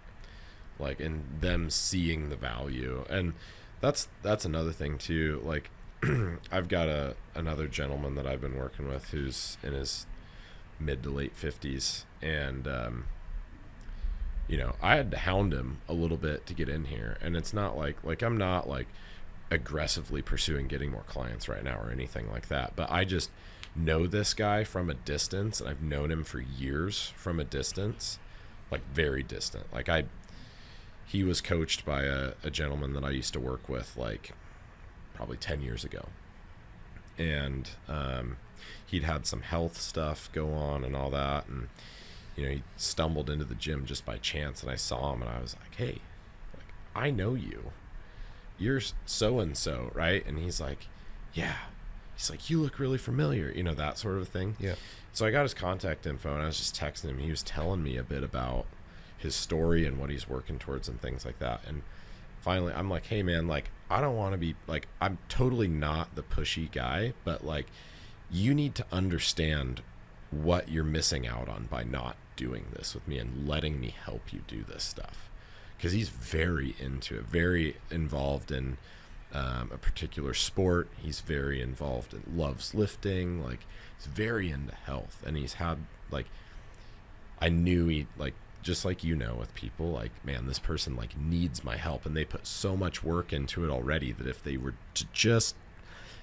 like, and them seeing the value. And that's another thing too. Like, I've got another gentleman that I've been working with who's in his mid to late 50s, and I had to hound him a little bit to get in here. And it's not like I'm not like aggressively pursuing getting more clients right now or anything like that, but I just know this guy from a distance, and I've known him for years from a distance, like very distant. Like, he was coached by a gentleman that I used to work with, like, probably 10 years ago. and he'd had some health stuff go on and all that, and he stumbled into the gym just by chance, and I saw him, and I was like, hey, like, I know you. You're so and so, right? And he's like, yeah. He's like, you look really familiar, that sort of thing. Yeah. So I got his contact info, and I was just texting him. He was telling me a bit about his story and what he's working towards and things like that. And finally, I'm like, hey man, like, I don't want to be like, I'm totally not the pushy guy, but like, you need to understand what you're missing out on by not doing this with me and letting me help you do this stuff. Because he's very into it, very involved in a particular sport. He's very involved in, loves lifting, like he's very into health. And he's had, like, I knew he, like, just like, with people, like, man, this person like needs my help, and they put so much work into it already that if they were to just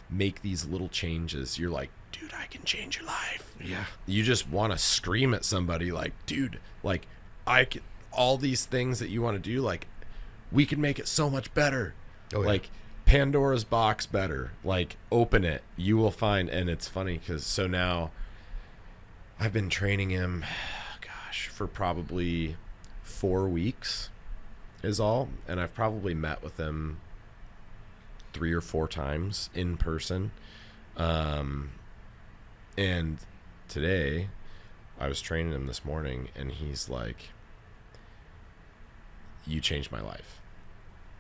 make these little changes, you're like, dude, I can change your life. Yeah. You just want to scream at somebody like, dude, like, I can, all these things that you want to do, like, we can make it so much better. Oh, yeah. Like, Pandora's box better. Like, open it. You will find. And it's funny because so now I've been training him, gosh, for probably 4 weeks is all. And I've probably met with him 3 or 4 times in person. And today I was training him this morning, and he's like, you changed my life.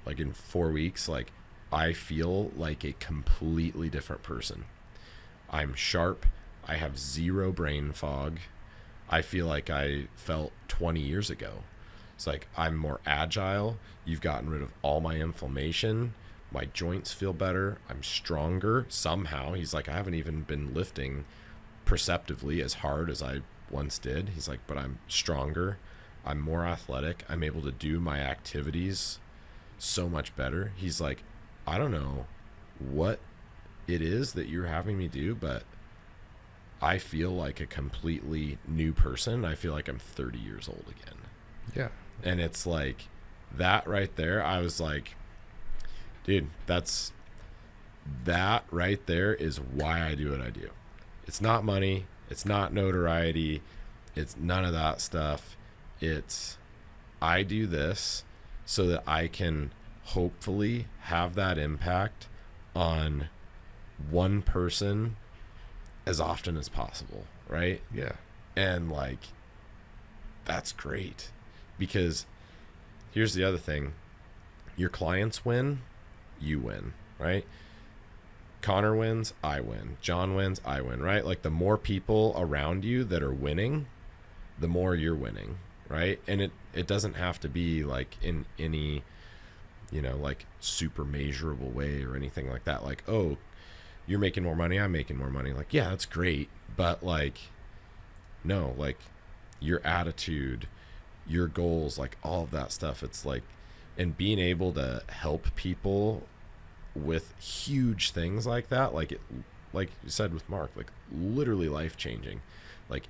Like, in 4 weeks, like, I feel like a completely different person. I'm sharp. I have zero brain fog. I feel like I felt 20 years ago. It's like, I'm more agile. You've gotten rid of all my inflammation. My joints feel better. I'm stronger somehow. He's like, I haven't even been lifting perceptively as hard as I once did. He's like, but I'm stronger. I'm more athletic. I'm able to do my activities so much better. He's like, I don't know what it is that you're having me do, but I feel like a completely new person. I feel like I'm 30 years old again. Yeah. And it's like that right there. I was like, dude, that right there is why I do what I do. It's not money. It's not notoriety. It's none of that stuff. It's, I do this so that I can hopefully have that impact on one person as often as possible, right? Yeah. And like, that's great, because here's the other thing. Your clients win, you win, right? Connor wins, I win. John wins, I win, right? Like, the more people around you that are winning, the more you're winning, right? And it doesn't have to be like in any, like, super measurable way or anything like that. Like, oh, you're making more money, I'm making more money. Like, yeah, that's great. But like, no, like, your attitude, your goals, like, all of that stuff. It's like, and being able to help people with huge things like that, like it, like you said with Mark, like, literally life changing. Like,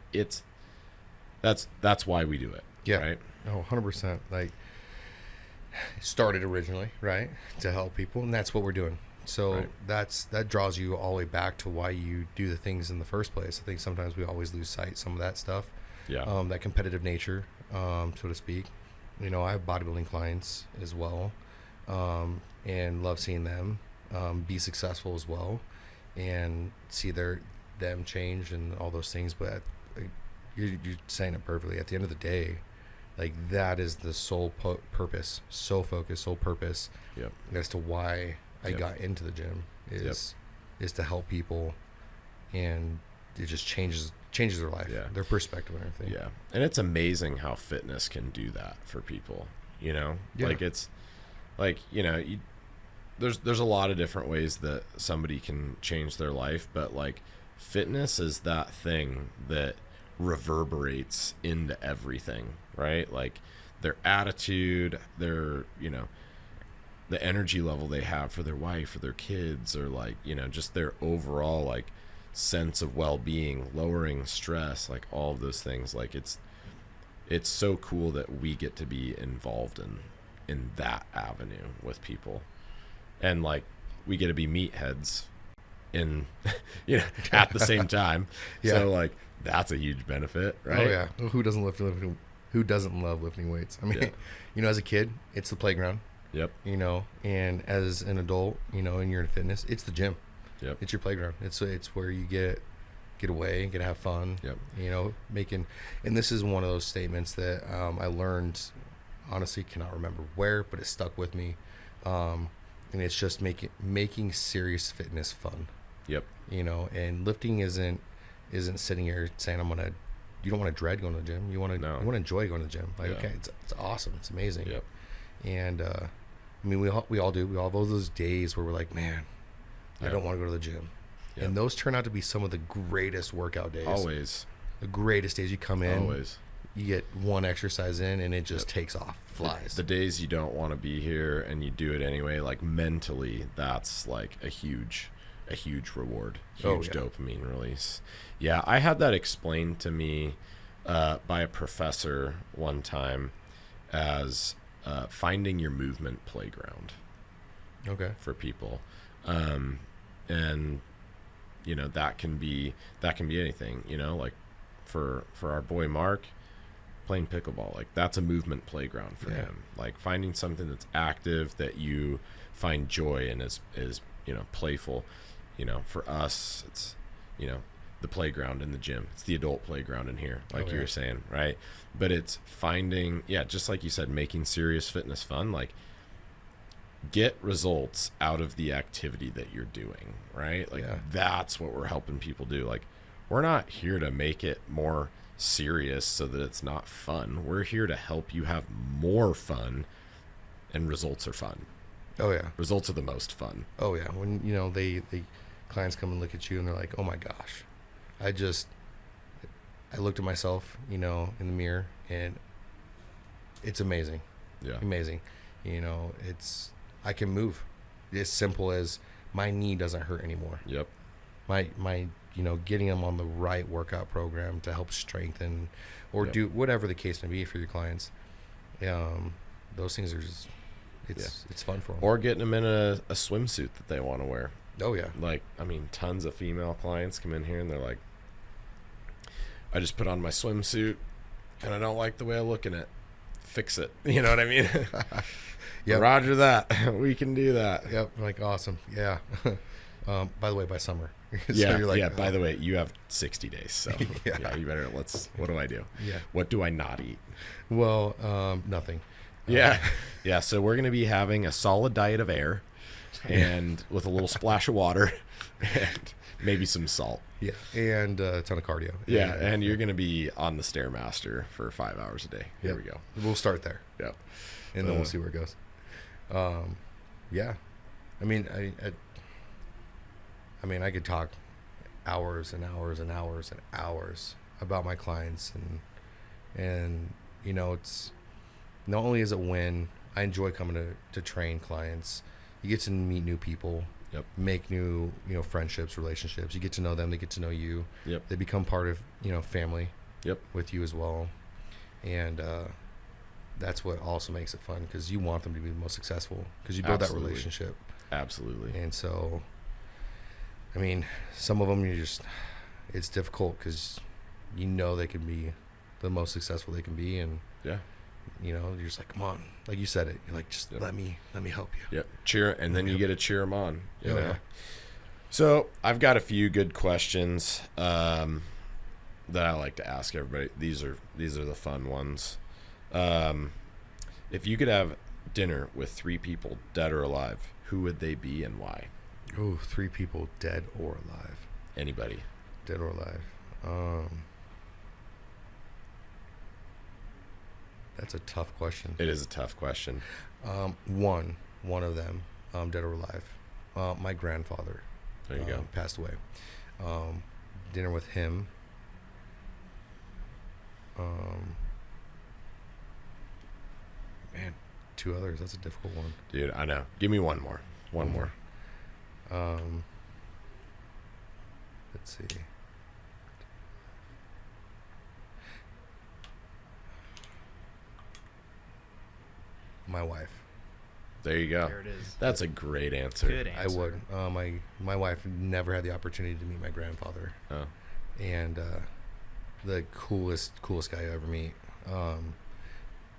that's why we do it. Yeah. Right. Oh, 100%. Like, started originally, right, to help people, and that's what we're doing. So Right. that draws you all the way back to why you do the things in the first place. I think sometimes we always lose sight some of that stuff. Yeah. That competitive nature, so to speak. I have bodybuilding clients as well, and love seeing them be successful as well, and see them change and all those things. But you're saying it perfectly. At the end of the day, like, that is the sole purpose, sole focus, sole purpose. Yep. As to why I Yep. got into the gym is to help people, and it just changes their life, Yeah. their perspective and everything. Yeah. And it's amazing how fitness can do that for people, Yeah. like, it's like, there's a lot of different ways that somebody can change their life, but like, fitness is that thing that reverberates into everything, right? Like, their attitude, their, the energy level they have for their wife or their kids, or like, just their overall, like, sense of well-being, lowering stress, like, all of those things. Like, it's so cool that we get to be involved in that avenue with people, and like, we get to be meatheads in, at the same time. Yeah. So like that's a huge benefit, right? Oh yeah. Who doesn't love lifting weights? I mean, Yeah. as a kid, it's the playground, Yep. and as an adult, and you're in fitness, it's the gym. Yep. It's your playground. It's where you get away, get to have fun. Yep. And this is one of those statements that I learned, honestly, cannot remember where, but it stuck with me. And it's just making serious fitness fun. Yep. And lifting isn't sitting here saying you don't want to dread going to the gym. You want to enjoy going to the gym. Like, Yeah. okay, it's awesome. It's amazing. Yep. And we all do. We all have those days where we're like, man, I don't want to go to the gym. Yep. And those turn out to be some of the greatest workout days. Always. The greatest days. You come in, Always. you get one exercise in, and it just takes off, flies. The days you don't want to be here and you do it anyway, like mentally, that's like a huge reward, huge dopamine release. Yeah, I had that explained to me by a professor one time as finding your movement playground. Okay. For people, and that can be anything. Like for our boy Mark, playing pickleball, like that's a movement playground for him. Like finding something that's active that you find joy in is playful. For us, it's the playground in the gym. It's the adult playground in here, like you were saying, right? But it's finding, just like you said, making serious fitness fun. Like get results out of the activity that you're doing, right? Like that's what we're helping people do. Like we're not here to make it more serious so that it's not fun. We're here to help you have more fun, and results are fun. Oh yeah. Results are the most fun. Oh yeah. When they clients come and look at you and they're like, oh my gosh, I looked at myself, in the mirror, and it's amazing. Yeah. Amazing. I can move. As simple as my knee doesn't hurt anymore. Yep. My getting them on the right workout program to help strengthen or do whatever the case may be for your clients. Those things are just, it's fun for them. Or getting them in a swimsuit that they want to wear. Oh yeah. Like, tons of female clients come in here and they're like, I just put on my swimsuit and I don't like the way I look in it. Fix it. You know what I mean? Yeah. Roger that. We can do that. Yep. Like, awesome. Yeah. By the way, by summer. So Yeah. you're like, yeah. By the way, you have 60 days. So Yeah. you better, what do I do? Yeah. What do I not eat? Well, nothing. Yeah. Yeah. So we're going to be having a solid diet of air and with a little splash of water and maybe some salt. Yeah. And a ton of cardio. Yeah. And you're going to be on the Stairmaster for 5 hours a day. Here Yep. we go. We'll start there. Yeah. And then we'll see where it goes. Yeah. I could talk hours and hours and hours and hours about my clients and it's not only is it when I enjoy coming to train clients, you get to meet new people, make new, friendships, relationships. You get to know them, they get to know you. Yep. They become part of, family. Yep. With you as well. And, that's what also makes it fun because you want them to be the most successful because you build Absolutely. that relationship. Absolutely. And so, some of them it's difficult because they can be the most successful they can be. And, you're just like, come on. Like you said it. You're like, just let me help you. Yep. Cheer. And then you get to cheer them on. Yeah. So I've got a few good questions that I like to ask everybody. These are the fun ones. If you could have dinner with 3 people, dead or alive, who would they be and why? Oh, 3 people, dead or alive. Anybody. Dead or alive. That's a tough question. It is a tough question. One of them, dead or alive. My grandfather. There you go. Passed away. Dinner with him. Man, 2 others. That's a difficult one. Dude, I know. Give me one more. One more. Let's see. My wife. There you go. There it is. That's a great answer. Good answer. I would. My wife never had the opportunity to meet my grandfather, Oh. and the coolest guy I ever meet.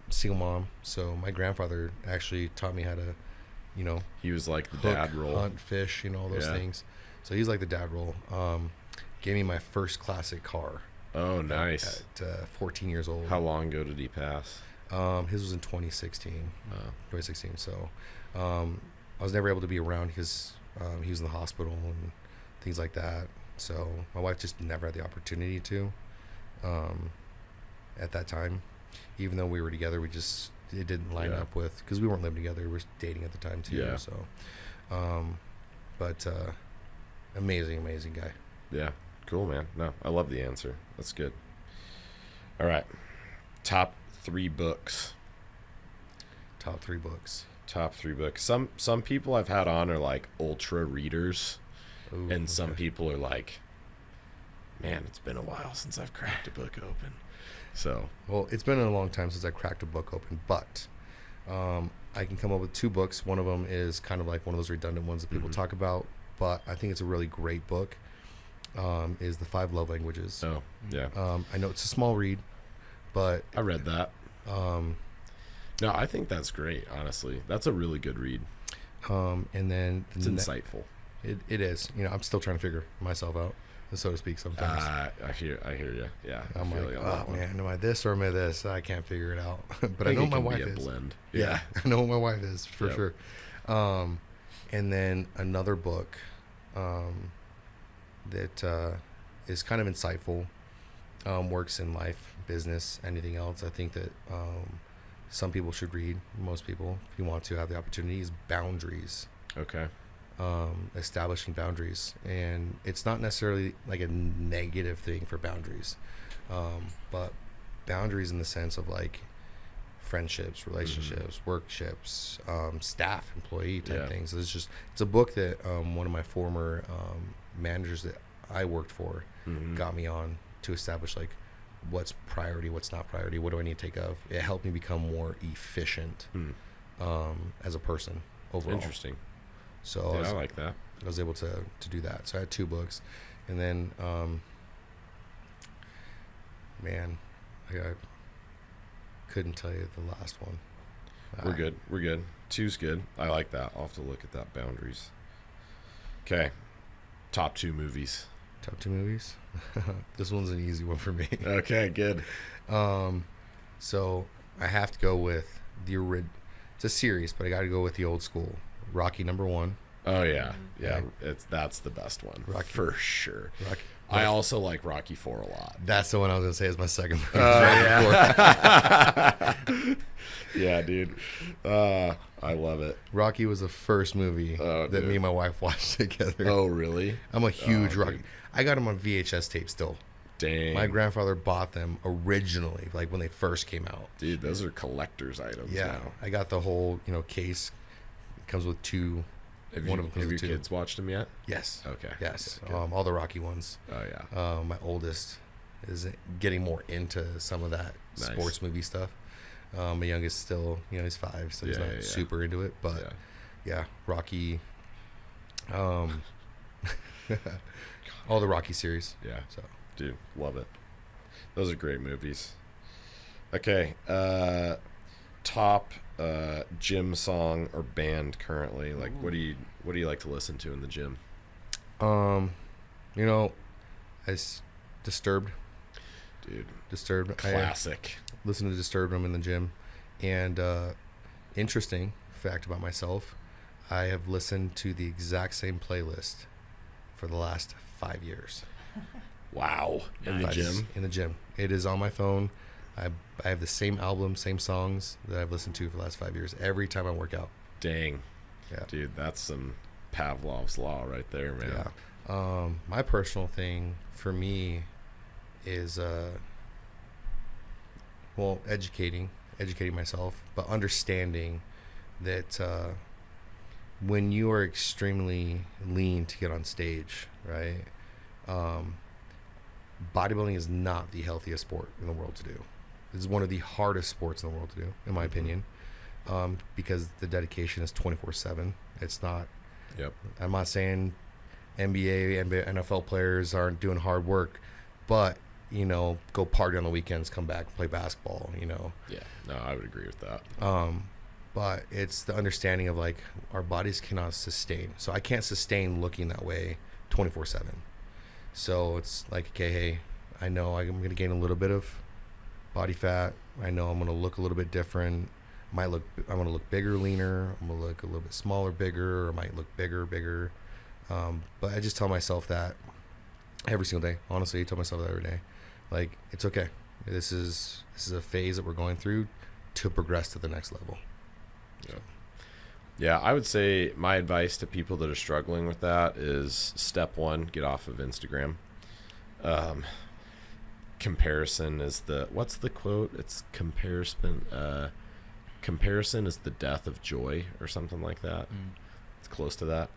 Single mom. So my grandfather actually taught me how to, He was like the hook, dad role. hunt, fish, all those things. So he's like the dad role. Gave me my first classic car. Oh, nice. At 14 years old. How long ago did he pass? His was in 2016. 2016. So I was never able to be around because he was in the hospital and things like that. So my wife just never had the opportunity to at that time. Even though we were together, it didn't line up with, because we weren't living together. We were dating at the time too. Yeah. So, but amazing guy. Yeah. Cool, man. No, I love the answer. That's good. All right. Top 3 books. Top 3 books. Top 3 books. Some people I've had on are like ultra readers. Ooh, And some people are like, man, it's been a while since I've cracked a book open. So, well, it's been a long time since I cracked a book open, but I can come up with 2 books. One of them is kind of like one of those redundant ones that people talk about, but I think it's a really great book. Is The 5 Love Languages. oh, yeah. I know it's a small read, but I read that. No, I think that's great, honestly. That's a really good read. and then It's insightful. It is. I'm still trying to figure myself out, so to speak. Sometimes I hear you. Yeah, I'm I feel like, you on that oh one. man, am I this or am I this? I can't figure it out. But I think know it my can wife be a is. blend. Yeah, I know what my wife is for Yep. sure. And then another book that is kind of insightful, works in life, business, anything else. I think that some people should read. Most people, if you want to have the opportunity, is Boundaries. Okay. Establishing boundaries, and it's not necessarily like a negative thing for boundaries, but boundaries in the sense of like friendships, relationships, workships, staff, employee type things. It's a book that one of my former managers that I worked for got me on to establish like what's priority, what's not priority, what do I need to take of. It helped me become more efficient as a person overall. Interesting. So Yeah, I like that. I was able to do that. So I had 2 books, and then man, I couldn't tell you the last one. We're good. 2's good. I like that. I'll have to look at that. Boundaries. Okay. Top 2 movies. Top 2 movies. This one's an easy one for me. Okay, good. So I have to go with it's a series, but I got to go with the old school. Rocky #1. Oh yeah, yeah. That's the best one, Rocky. for sure. Rocky. I also like Rocky 4 a lot. That's the one I was gonna say is my second movie. Yeah, dude. I love it. Rocky was the first movie that dude. me and my wife watched together. Oh, really? I'm a huge Rocky. dude. I got them on VHS tape still. Dang. My grandfather bought them originally, like when they first came out. Dude, those are collector's items Yeah, now. I got the whole case. It comes with 2. Have One of them comes your with 2. kids watched them yet? Yes. Okay. Yes. Okay, good. All the Rocky ones. Oh yeah. My oldest is getting more into some of that Nice. sports movie stuff. My youngest still, he's 5, so he's Yeah, not yeah. super into it. But yeah, Rocky. All the Rocky series. Yeah. So Dude, love it. Those are great movies. Okay. Top gym song or band currently? Like, what do you like to listen to in the gym? as Disturbed. Dude, Disturbed. classic. I listen to Disturbed when I'm in the gym. And interesting fact about myself, I have listened to the exact same playlist for the last 5 years. Wow. In the 5 gym? In the gym. It is on my phone. I have the same album, same songs that I've listened to for the last 5 years. Every time I work out. Dang. Yeah. Dude, that's some Pavlov's Law right there, man. Yeah. My personal thing for me is, educating myself, but understanding that when you are extremely lean to get on stage, right? Bodybuilding is not the healthiest sport in the world to do. It's one of the hardest sports in the world to do, in my opinion. because the dedication is 24/7. It's not. Yep. I'm not saying NBA, NFL players aren't doing hard work, but go party on the weekends, come back, play basketball. Yeah. No, I would agree with that. But it's the understanding of like our bodies cannot sustain. So I can't sustain looking that way 24/7. So it's like, okay, hey, I know I'm going to gain a little bit of body fat. I know I'm going to look a little bit different. I'm going to look bigger, leaner. I'm going to look a little bit smaller, bigger, or I might look bigger. But I just tell myself that every single day. Honestly, I tell myself that every day. Like, it's okay. This is a phase that we're going through to progress to the next level. Yeah. Yeah, I would say my advice to people that are struggling with that is step one, get off of Instagram. Comparison is what's the quote? It's comparison is the death of joy or something like that. It's close to that.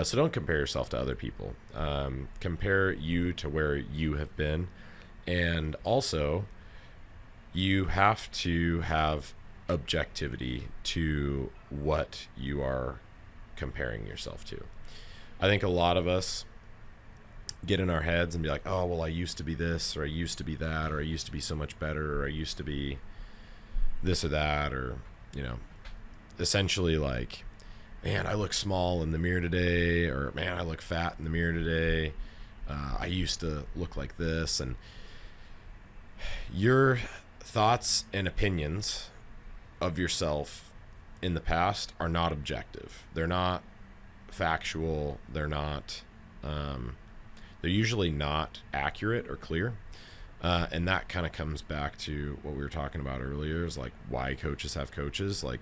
So don't compare yourself to other people. Compare you to where you have been. And also, you have to have objectivity to what you are comparing yourself to. I think a lot of us get in our heads and be like, oh, well, I used to be this, or I used to be that, or I used to be so much better, or I used to be this or that, or, essentially like, man, I look small in the mirror today, or man, I look fat in the mirror today. I used to look like this. And your thoughts and opinions of yourself in the past are not objective. They're not factual. They're usually not accurate or clear. And that kind of comes back to what we were talking about earlier, is like why coaches have coaches. Like,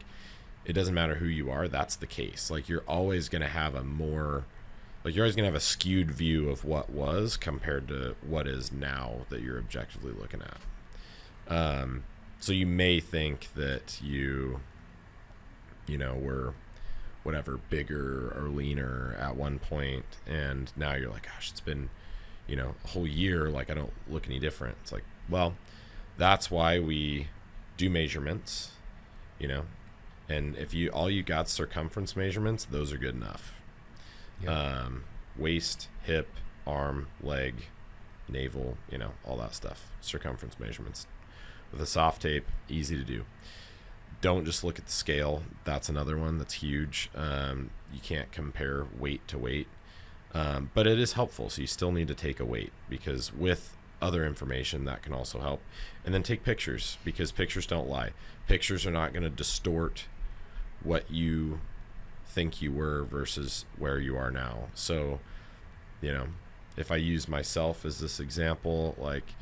it doesn't matter who you are. That's the case. Like, you're always going to have a skewed view of what was compared to what is now that you're objectively looking at. So you may think that you were whatever, bigger or leaner at one point, and now you're like, gosh, it's been, a whole year, like I don't look any different. It's like, well, that's why we do measurements, and if all you got circumference measurements, those are good enough. Yep. Waist, hip, arm, leg, navel, all that stuff, circumference measurements. With a soft tape, easy to do. Don't just look at the scale. That's another one that's huge. You can't compare weight to weight, but it is helpful. So you still need to take a weight, because with other information that can also help. And then take pictures, because pictures don't lie. Pictures are not going to distort what you think you were versus where you are now. So, if I use myself as this example, like,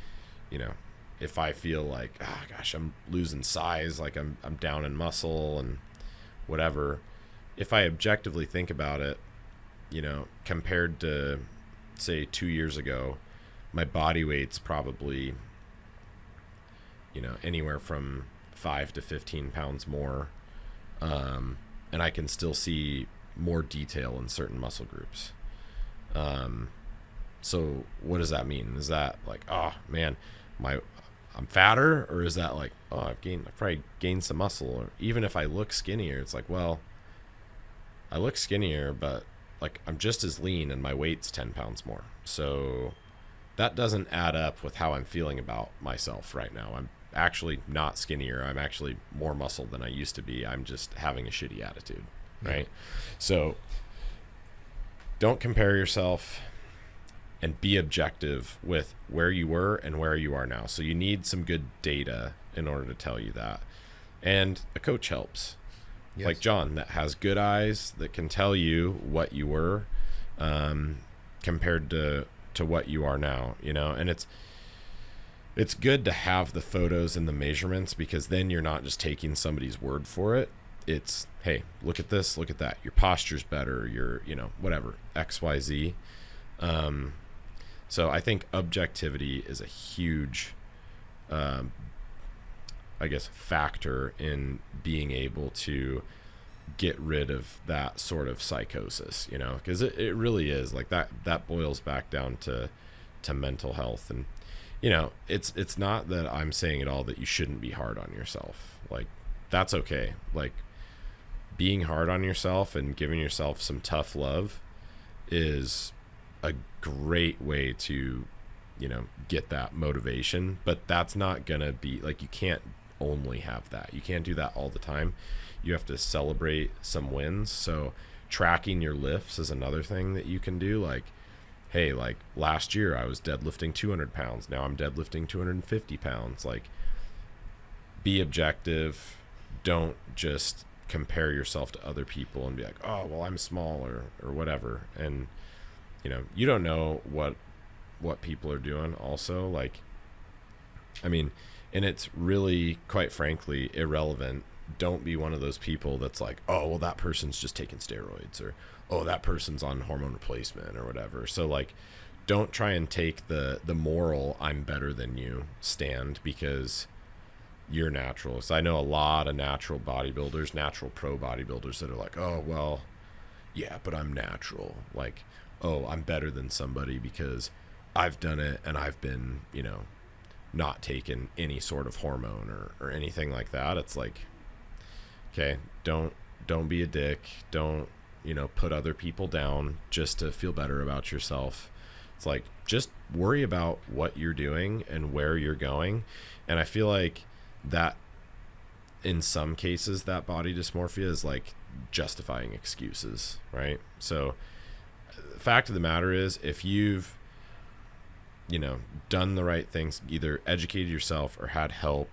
if I feel like, oh gosh, I'm losing size, like I'm down in muscle and whatever, if I objectively think about it, compared to say 2 years ago, my body weight's probably, anywhere from 5 to 15 pounds more. And I can still see more detail in certain muscle groups. So what does that mean? Is that like, oh man, I'm fatter? Or is that like, oh, I've probably gained some muscle? Or even if I look skinnier, it's like, well, I look skinnier, but like I'm just as lean and my weight's 10 pounds more. So that doesn't add up with how I'm feeling about myself right now. I'm actually not skinnier. I'm actually more muscle than I used to be. I'm just having a shitty attitude, right? So don't compare yourself, and be objective with where you were and where you are now. So you need some good data in order to tell you that. And a coach helps. Yes. Like John, that has good eyes, that can tell you what you were compared to what you are now, and it's good to have the photos and the measurements, because then you're not just taking somebody's word for it. It's, hey, look at this, look at that. Your posture's better, your, whatever, XYZ. So I think objectivity is a huge, factor in being able to get rid of that sort of psychosis, because it really is like that boils back down to mental health. And, it's not that I'm saying at all that you shouldn't be hard on yourself. Like, that's okay. Like, being hard on yourself and giving yourself some tough love is a great way to, get that motivation. But that's not gonna be like, you can't only have that. You can't do that all the time. You have to celebrate some wins. So tracking your lifts is another thing that you can do. Like, hey, like last year I was deadlifting 200 pounds. Now I'm deadlifting 250 pounds. Like, be objective. Don't just compare yourself to other people and be like, oh, well, I'm small or whatever. And, you don't know what people are doing also. Like, I mean, and it's really, quite frankly, irrelevant. Don't be one of those people that's like, oh, well, that person's just taking steroids, or, oh, that person's on hormone replacement or whatever. So like, don't try and take the moral I'm better than you stand because you're natural. So I know a lot of natural bodybuilders, natural pro bodybuilders that are like, oh, well, yeah, but I'm natural. Like, oh, I'm better than somebody because I've done it and I've been, not taken any sort of hormone or anything like that. It's like, okay, don't be a dick. Don't, put other people down just to feel better about yourself. It's like, just worry about what you're doing and where you're going. And I feel like that in some cases, that body dysmorphia is like justifying excuses, right? So the fact of the matter is, if you've done the right things, either educated yourself or had help,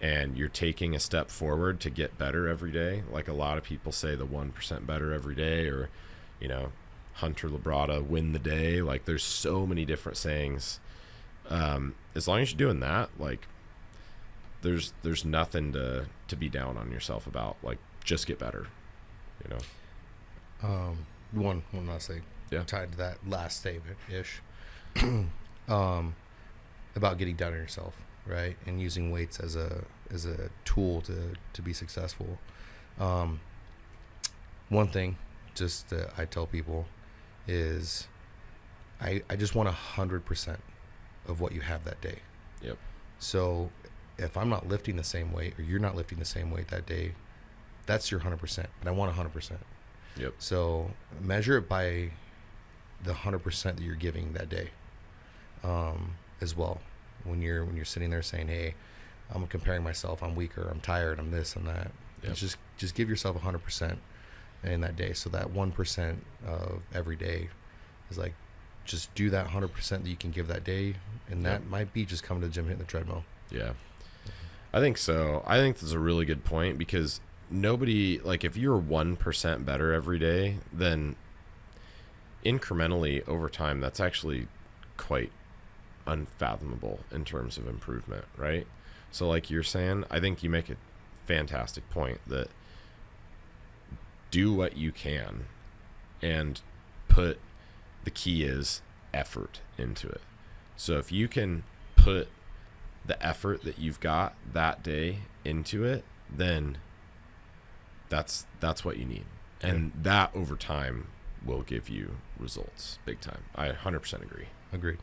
and you're taking a step forward to get better every day, like a lot of people say, the 1% better every day, or, Hunter Labrada, win the day. Like, there's so many different sayings. As long as you're doing that, like, there's nothing to be down on yourself about. Like, just get better, One last thing, tied to that last statement ish. About getting down on yourself, right, and using weights as a tool to be successful. One thing just that I tell people is I just want 100% of what you have that day. Yep. So if I'm not lifting the same weight, or you're not lifting the same weight that day, that's your 100%, but I want 100%. Yep. So measure it by the 100% that you're giving that day. As well, when you're sitting there saying, hey, I'm comparing myself, I'm weaker, I'm tired, I'm this and that. Yep. Just give yourself 100% in that day. So that 1% of every day is like, just do that 100% that you can give that day, and that might be just coming to the gym, hitting the treadmill. Yeah, I think so. I think that's a really good point, because nobody, like, if you're 1% better every day, then incrementally over time, that's actually quite unfathomable in terms of improvement, right? So like you're saying, I think you make a fantastic point that do what you can, and the key is effort into it. So if you can put the effort that you've got that day into it, then that's what you need. And that over time will give you results big time. I 100% agree. Agreed.